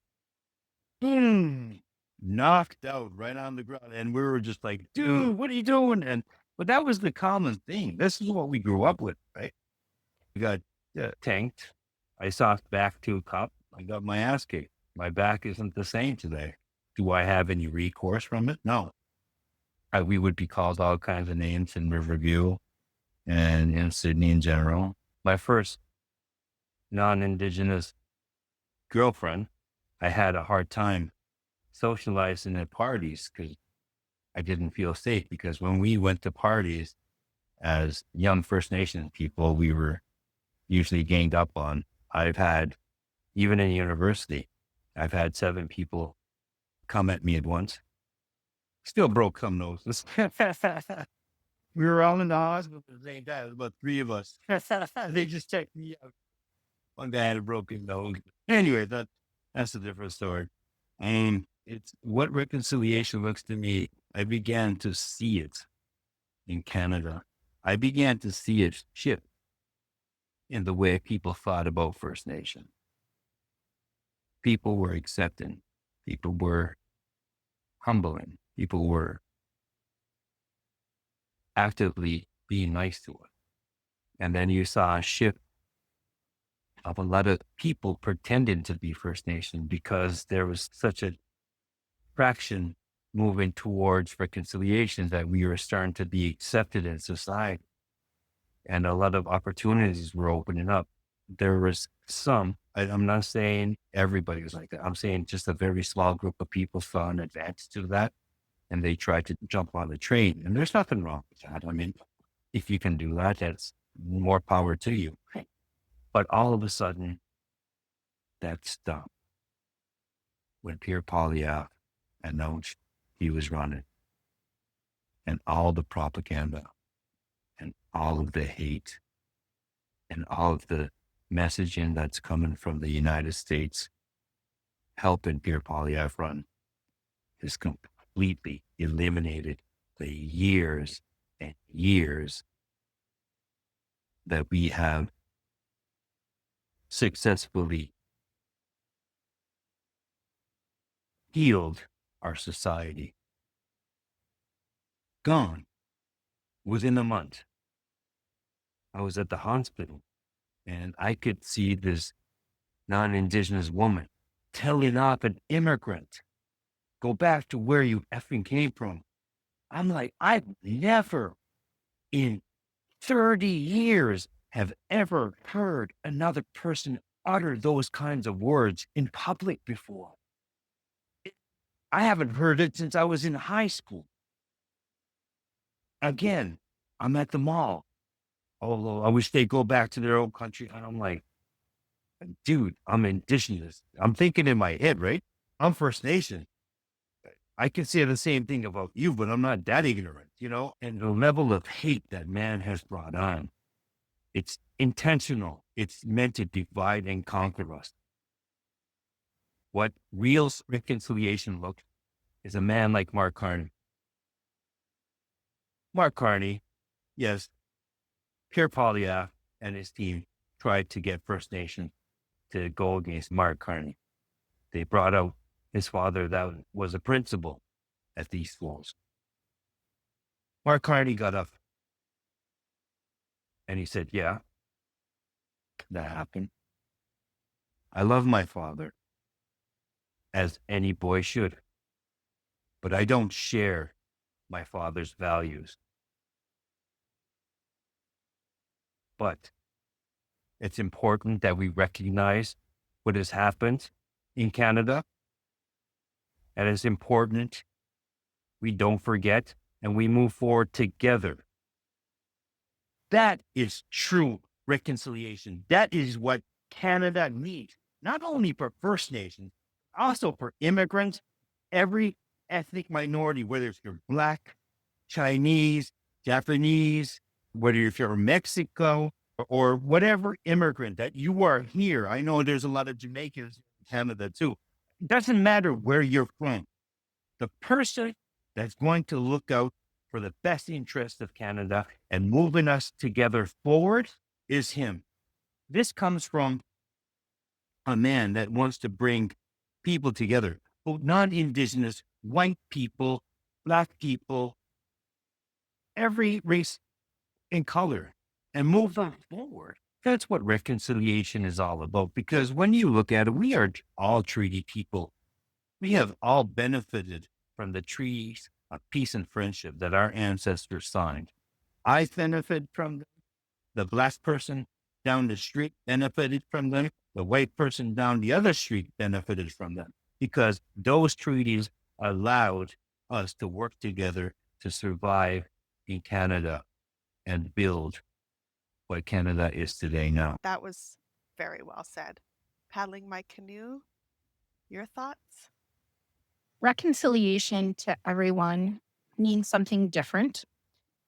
boom, knocked out right on the ground. And we were just like, "Dude, what are you doing?" But that was the common thing. This is what we grew up with, right? We got tanked. I soft back to a cop. I got my ass kicked. My back isn't the same today. Do I have any recourse from it? No. We would be called all kinds of names in Riverview and in Sydney in general. My first non-Indigenous girlfriend, I had a hard time socializing at parties because I didn't feel safe, because when we went to parties as young First Nations people, we were usually ganged up on. I've had, even in university, I've had 7 people come at me at once. Still broke some noses. We were all in the hospital at the same time. There was about 3 of us. They just checked me out. One guy had a broken nose. Anyway, that's a different story. And it's what reconciliation looks to me. I began to see it in Canada. I began to see it shift in the way people thought about First Nation. People were accepting. People were humbling. People were actively being nice to us. And then you saw a shift of a lot of people pretending to be First Nation because there was such a fraction moving towards reconciliation that we were starting to be accepted in society. and a lot of opportunities were opening up. There was some, I'm not saying everybody was like that. I'm saying just a very small group of people saw an advantage to that and they tried to jump on the train. And there's nothing wrong with that. I mean, if you can do that, that's more power to you. But all of a sudden, that stopped when Pierre Poilievre announced he was running, and all the propaganda and all of the hate and all of the messaging that's coming from the United States helping Pierre Poilievre run has completely eliminated the years and years that we have successfully healed our society. Gone within a month. I was at the hospital and I could see this non-Indigenous woman telling off an immigrant, go back to where you effing came from. I'm like, I've never in 30 years have ever heard another person utter those kinds of words in public before. I haven't heard it since I was in high school. Again, I'm at the mall. Although I wish they'd go back to their own country. And I'm like, dude, I'm Indigenous. I'm thinking in my head, right? I'm First Nation. I can say the same thing about you, but I'm not that ignorant, you know? And the level of hate that man has brought on, it's intentional. It's meant to divide and conquer us. What real reconciliation looks is a man like Mark Carney. Mark Carney, yes, Pierre Poilievre and his team tried to get First Nation to go against Mark Carney. They brought out his father that was a principal at these schools. Mark Carney got up and he said, yeah, that happened. I love my father, as any boy should, but I don't share my father's values. But it's important that we recognize what has happened in Canada. And it's important we don't forget and we move forward together. That is true reconciliation. That is what Canada needs, not only for First Nations, also for immigrants, every ethnic minority, whether it's you're Black, Chinese, Japanese, whether if you're Mexico or whatever immigrant that you are here. I know there's a lot of Jamaicans in Canada too. It doesn't matter where you're from. The person that's going to look out for the best interest of Canada and moving us together forward is him. This comes from a man that wants to bring people together, both non-Indigenous, white people, Black people, every race and color, and move them forward. That's what reconciliation is all about. Because when you look at it, we are all treaty people. We have all benefited from the treaties of peace and friendship that our ancestors signed. I benefit from them. The Black person down the street benefited from them. The white person down the other street benefited from them because those treaties allowed us to work together to survive in Canada and build what Canada is today now. That was very well said. Paddling my canoe, your thoughts? Reconciliation to everyone means something different.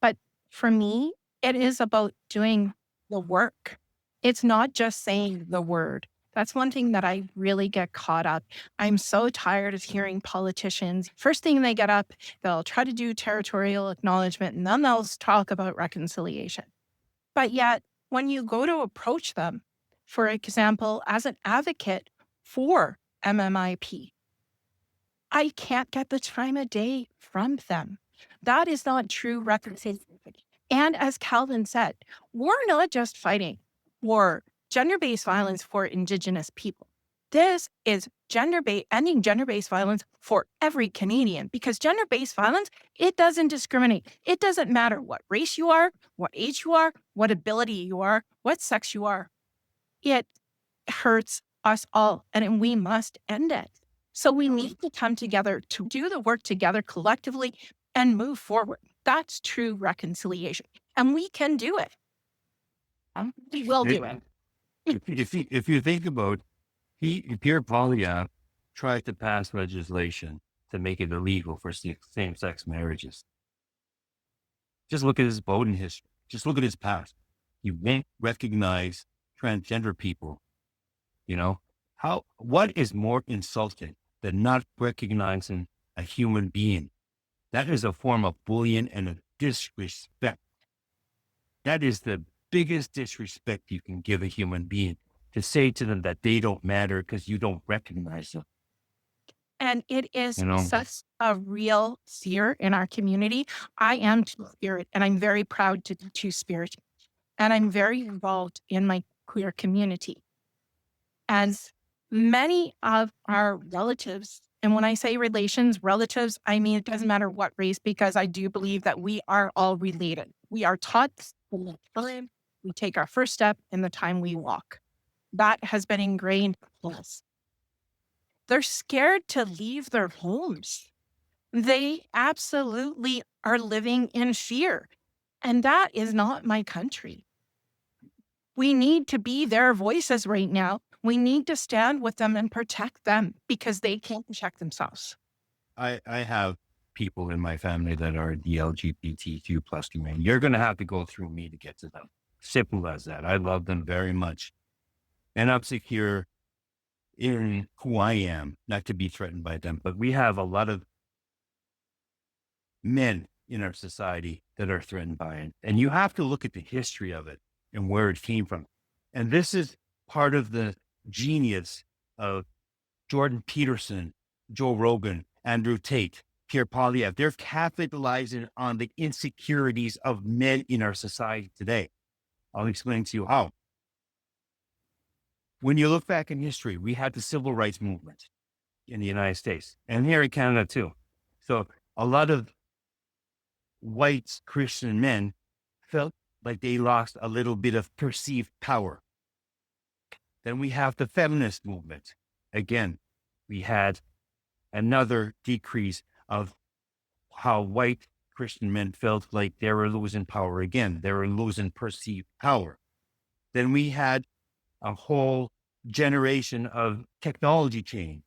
But for me, it is about doing the work. It's not just saying the word. That's one thing that I really get caught up. I'm so tired of hearing politicians. First thing they get up, they'll try to do territorial acknowledgement and then they'll talk about reconciliation. But yet, when you go to approach them, for example, as an advocate for MMIP, I can't get the time of day from them. That is not true reconciliation. And as Calvin said, we're not just fighting for gender-based violence for Indigenous people. This is ending gender-based violence for every Canadian, because gender-based violence, it doesn't discriminate. It doesn't matter what race you are, what age you are, what ability you are, what sex you are. It hurts us all, and we must end it. So we need to come together to do the work together collectively and move forward. That's true reconciliation. And we can do it. We will do it. If you think about, Pierre Poilievre tried to pass legislation to make it illegal for same-sex marriages. Just look at his voting history. Just look at his past. He won't recognize transgender people. You know, what is more insulting than not recognizing a human being? That is a form of bullying and a disrespect. That is the biggest disrespect you can give a human being, to say to them that they don't matter because you don't recognize them. And it is You know, such a real fear in our community. I am Two-Spirit, and I'm very proud to be Two-Spirit. And I'm very involved in my queer community. And many of our relatives, and when I say relatives, I mean, it doesn't matter what race, because I do believe that we are all related. We are taught from the time we take our first step in the time we walk. That has been ingrained in us. They're scared to leave their homes. They absolutely are living in fear. And that is not my country. We need to be their voices right now. We need to stand with them and protect them, because they can't protect themselves. I have people in my family that are the LGBTQ plus community. You're going to have to go through me to get to them. Simple as that. I love them very much. And I'm secure in who I am, not to be threatened by them. But we have a lot of men in our society that are threatened by it. And you have to look at the history of it and where it came from. And this is part of the genius of Jordan Peterson, Joe Rogan, Andrew Tate, Pierre Poilievre. They're capitalizing on the insecurities of men in our society today. I'll explain to you how. When you look back in history, we had the civil rights movement in the United States and here in Canada too. So a lot of white Christian men felt like they lost a little bit of perceived power. Then we have the feminist movement. Again, we had another decrease of how white Christian men felt like they were losing power again. They were losing perceived power. Then we had a whole generation of technology change.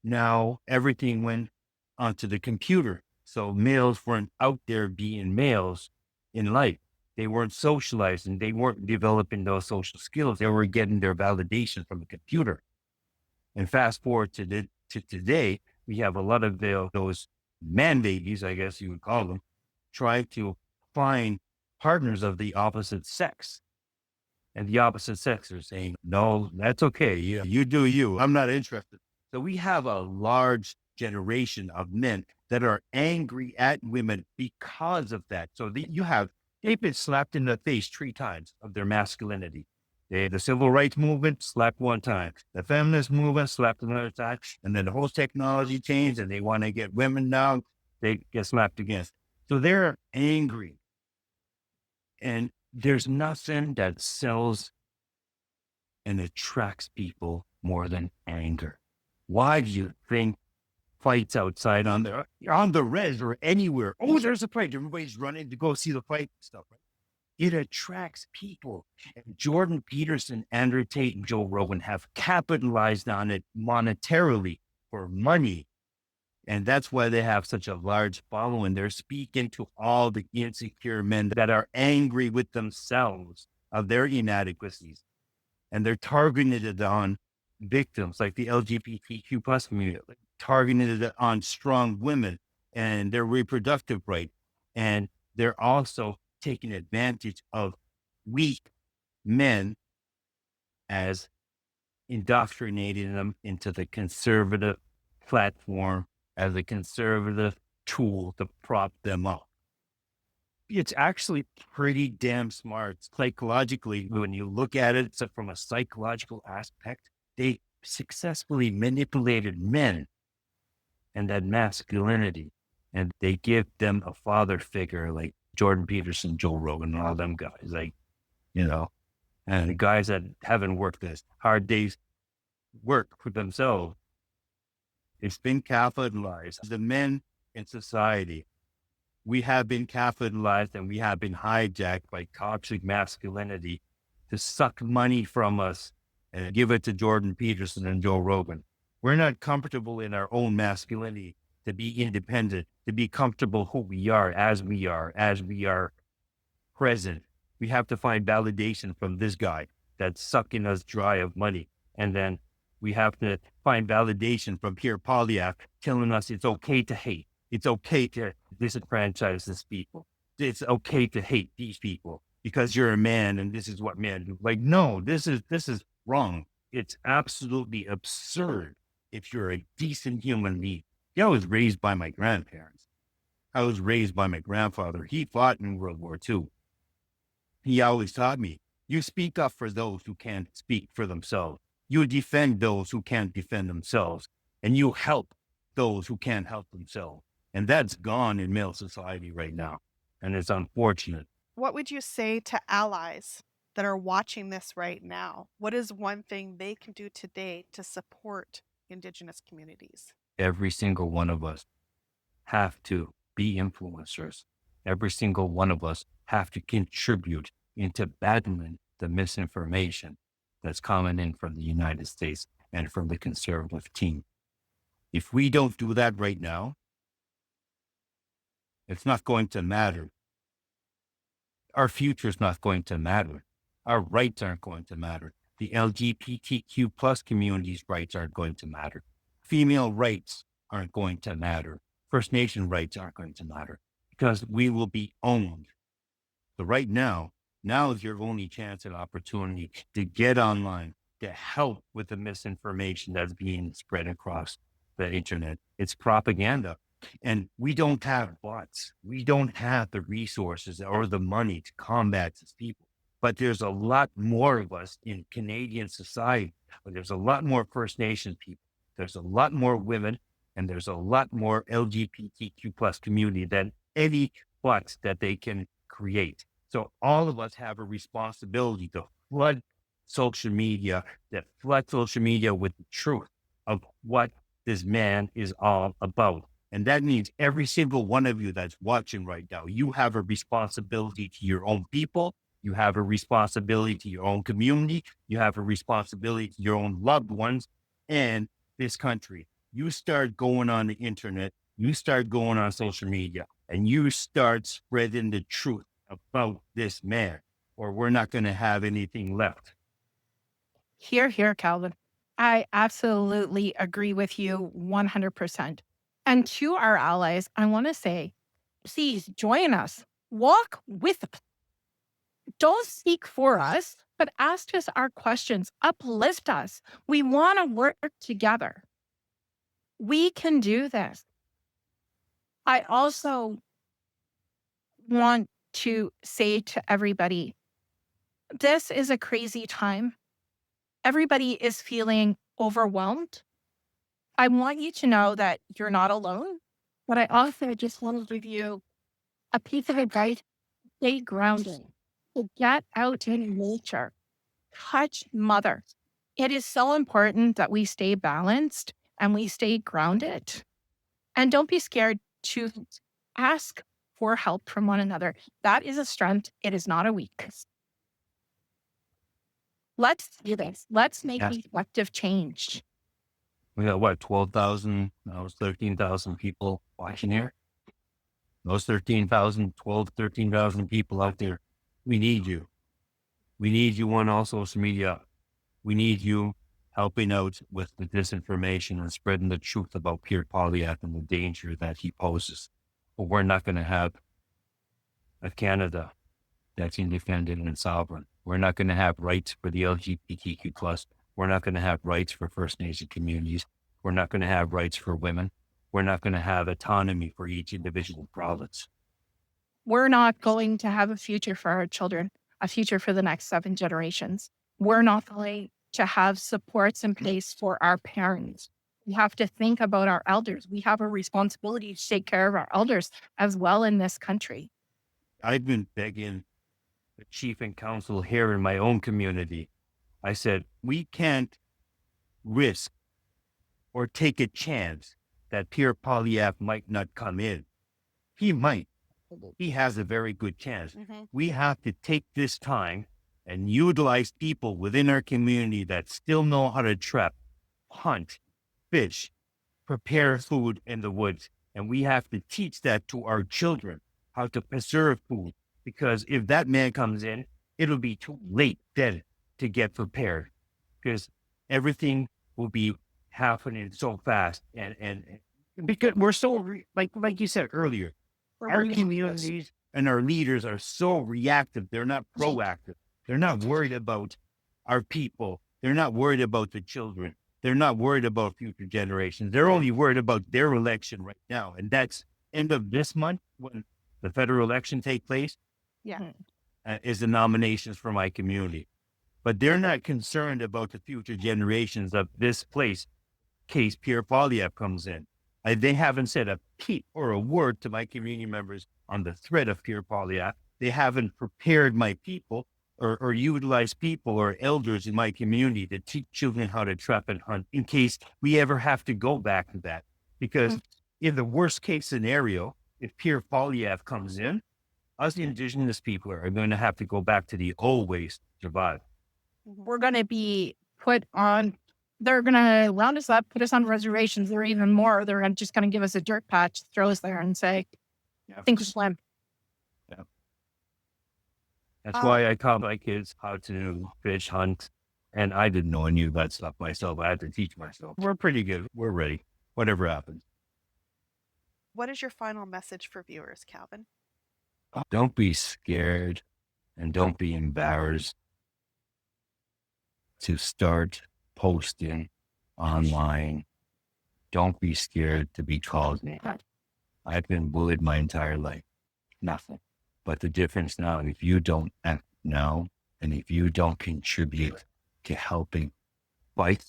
Now everything went onto the computer. So males weren't out there being males in life. They weren't socializing. They weren't developing those social skills. They were getting their validation from the computer. And fast forward to today, we have a lot of those man babies, I guess you would call them, try to find partners of the opposite sex. And the opposite sex are saying, no, that's okay. You do you. I'm not interested. So we have a large generation of men that are angry at women because of that. So they've been slapped in the face 3 times of their masculinity. The civil rights movement slapped 1 time. The feminist movement slapped another time. And then the whole technology changed and they want to get women now. They get slapped again. So they're angry. And there's nothing that sells and attracts people more than anger. Why do you think fights outside on the res or anywhere? Oh, there's a fight. Everybody's running to go see the fight and stuff. Right? It attracts people. And Jordan Peterson, Andrew Tate, and Joe Rogan have capitalized on it monetarily for money. And that's why they have such a large following. They're speaking to all the insecure men that are angry with themselves of their inadequacies. And they're targeting it on victims like the LGBTQ plus community, targeting it on strong women and their reproductive right. And they're also taking advantage of weak men as indoctrinating them into the conservative platform as a conservative tool to prop them up. It's actually pretty damn smart psychologically when you look at it. So from a psychological aspect, they successfully manipulated men and that masculinity. And they give them a father figure like Jordan Peterson, Joe Rogan, and all them guys, like, you know, and the guys that haven't worked this hard days work for themselves. It's been capitalized. The men in society, we have been capitalized and we have been hijacked by toxic masculinity to suck money from us and give it to Jordan Peterson and Joe Rogan. We're not comfortable in our own masculinity to be independent, to be comfortable who we are, as we are present. We have to find validation from this guy that's sucking us dry of money. And then we have to find validation from Pierre Poilievre telling us it's okay to hate. It's okay to disenfranchise these people. It's okay to hate these people because you're a man and this is what men do. Like, no, this is wrong. It's absolutely absurd if you're a decent human being. Yeah, I was raised by my grandparents. I was raised by my grandfather. He fought in World War II. He always taught me, you speak up for those who can't speak for themselves. You defend those who can't defend themselves. And you help those who can't help themselves. And that's gone in male society right now. And it's unfortunate. What would you say to allies that are watching this right now? What is one thing they can do today to support Indigenous communities? Every single one of us have to be influencers. Every single one of us have to contribute into battling the misinformation that's coming in from the United States and from the conservative team. If we don't do that right now, it's not going to matter. Our future is not going to matter. Our rights aren't going to matter. The LGBTQ plus community's rights aren't going to matter. Female rights aren't going to matter. First Nation rights aren't going to matter because we will be owned. So right now is your only chance and opportunity to get online, to help with the misinformation that's being spread across the internet. It's propaganda. And we don't have bots. We don't have the resources or the money to combat these people. But there's a lot more of us in Canadian society. There's a lot more First Nation people. There's a lot more women, and there's a lot more LGBTQ plus community than any bots that they can create. So all of us have a responsibility to flood social media, with the truth of what this man is all about. And that means every single one of you that's watching right now, you have a responsibility to your own people. You have a responsibility to your own community. You have a responsibility to your own loved ones and this country. You start going on the internet, you start going on social media, and you start spreading the truth about this man, or we're not going to have anything left. Here, here, Calvin. I absolutely agree with you 100%. And to our allies, I want to say, please join us. Walk with us. Don't speak for us, but ask us our questions. Uplift us. We want to work together. We can do this. I also want to say to everybody, this is a crazy time. Everybody is feeling overwhelmed. I want you to know that you're not alone, but I also just want to give you a piece of advice. Stay grounded. To get out in nature. Touch mother. It is so important that we stay balanced and we stay grounded. And don't be scared to ask for help from one another. That is a strength. It is not a weakness. Let's do this. Let's make reflective change. We got what, 12,000, now it's 13,000 people watching here. Those 13,000 people out there, we need you. We need you on all social media. We need you helping out with the disinformation and spreading the truth about Pierre Poilievre and the danger that he poses. But we're not going to have a Canada that's independent and sovereign. We're not going to have rights for the LGBTQ plus. We're not going to have rights for First Nation communities. We're not going to have rights for women. We're not going to have autonomy for each individual province. We're not going to have a future for our children, a future for the next 7 generations. We're not going to have supports in place for our parents. We have to think about our elders. We have a responsibility to take care of our elders as well in this country. I've been begging the chief and council here in my own community. I said, we can't risk or take a chance that Pierre Poilievre might not come in. He might. He has a very good chance. We have to take this time and utilize people within our community that still know how to trap, hunt, fish, prepare food in the woods. And we have to teach that to our children, how to preserve food. Because if that man comes in, it'll be too late then to get prepared. Because everything will be happening so fast. And because we're so, like you said earlier, our communities and our leaders are so reactive. They're not proactive. They're not worried about our people. They're not worried about the children. They're not worried about future generations. They're only worried about their election right now. And that's end of this month when the federal election take place. Yeah. Is the nominations for my community. But they're not concerned about the future generations of this place, case Pierre Poilievre comes in. They haven't said a peep or a word to my community members on the threat of Pierre Poilievre. They haven't prepared my people or utilized people or elders in my community to teach children how to trap and hunt in case we ever have to go back to that. Because in the worst case scenario, if Pierre Poilievre comes in, us Indigenous people are going to have to go back to the old ways to survive. We're going to be put on, they're going to round us up, put us on reservations, or even more. They're just going to give us a dirt patch, throw us there and say, think swim. Yeah. That's why I taught my kids how to fish, hunt. And I didn't know any of that stuff myself. I had to teach myself. We're pretty good. We're ready. Whatever happens. What is your final message for viewers, Calvin? Don't be scared and don't be embarrassed to start posting online. Don't be scared to be called names. I've been bullied my entire life. Nothing. But the difference now, if you don't act now, and if you don't contribute to helping fight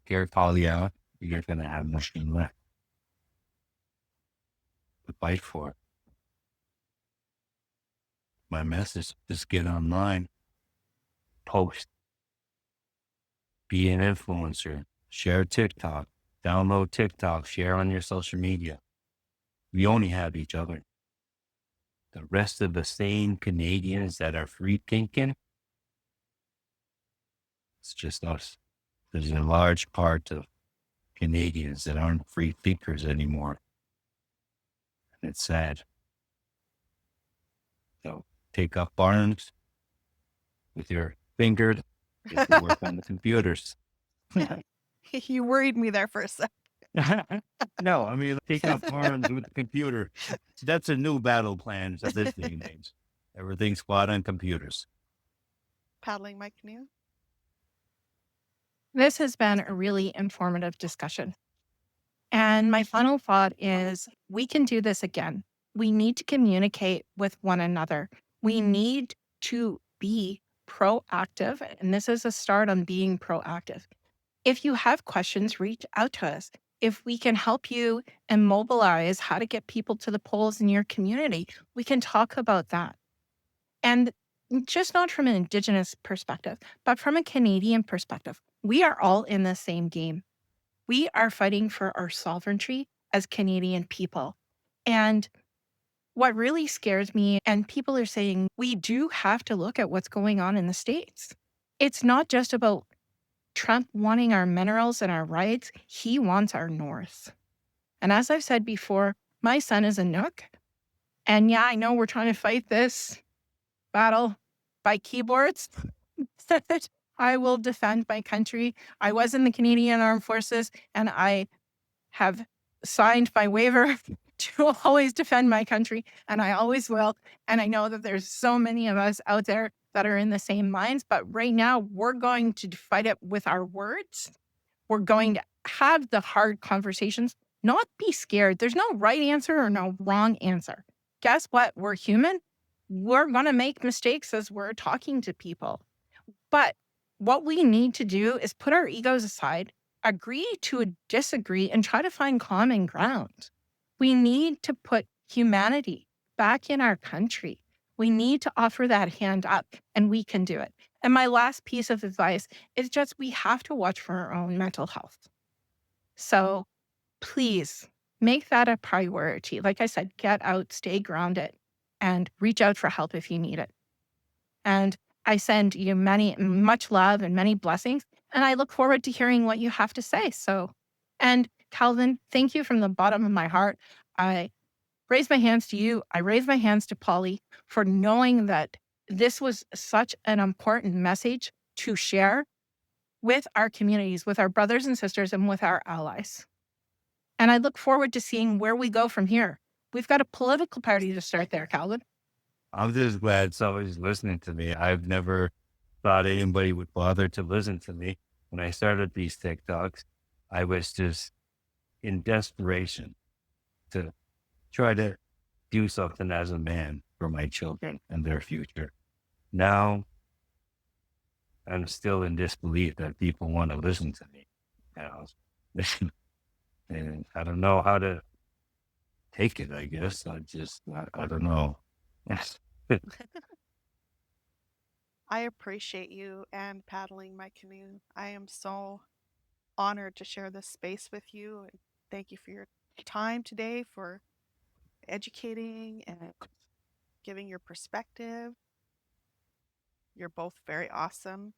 Pierre Poilievre, you're going to have nothing left to fight for. My message is get online, post, be an influencer, share TikTok, download TikTok, share on your social media. We only have each other. The rest of the sane Canadians that are free thinking, it's just us. There's a large part of Canadians that aren't free thinkers anymore. And it's sad. So take up arms with your fingers if you work on the computers. You worried me there for a sec. No, I mean, take up arms with the computer. That's a new battle plan of this day and age. Everything's squad on computers. Paddling my canoe. This has been a really informative discussion. And my final thought is we can do this again. We need to communicate with one another. We need to be proactive. And this is a start on being proactive. If you have questions, reach out to us. If we can help you and mobilize how to get people to the polls in your community, we can talk about that. And just not from an Indigenous perspective, but from a Canadian perspective, we are all in the same game. We are fighting for our sovereignty as Canadian people. And what really scares me, and people are saying, we do have to look at what's going on in the States. It's not just about Trump wanting our minerals and our rights. He wants our North. And as I've said before, my son is a Nook. And yeah, I know we're trying to fight this battle by keyboards. I will defend my country. I was in the Canadian Armed Forces and I have signed my waiver to always defend my country, and I always will. And I know that there's so many of us out there that are in the same minds, but right now we're going to fight it with our words. We're going to have the hard conversations, not be scared. There's no right answer or no wrong answer. Guess what? We're human. We're going to make mistakes as we're talking to people. But what we need to do is put our egos aside, agree to disagree, and try to find common ground. We need to put humanity back in our country. We need to offer that hand up, and we can do it. And my last piece of advice is just we have to watch for our own mental health. So please make that a priority. Like I said, get out, stay grounded, and reach out for help if you need it. And I send you much love and many blessings. And I look forward to hearing what you have to say. So, and Calvin, thank you from the bottom of my heart. I raise my hands to you. I raise my hands to Polly for knowing that this was such an important message to share with our communities, with our brothers and sisters, and with our allies. And I look forward to seeing where we go from here. We've got a political party to start there, Calvin. I'm just glad somebody's listening to me. I've never thought anybody would bother to listen to me. When I started these TikToks, I was just in desperation to try to do something as a man for my children and their future. Now I'm still in disbelief that people want to listen to me. You know, and I don't know how to take it, I guess. I don't know. Yes. I appreciate you and paddling my canoe. I am so honored to share this space with you. And thank you for your time today, for educating and giving your perspective. You're both very awesome.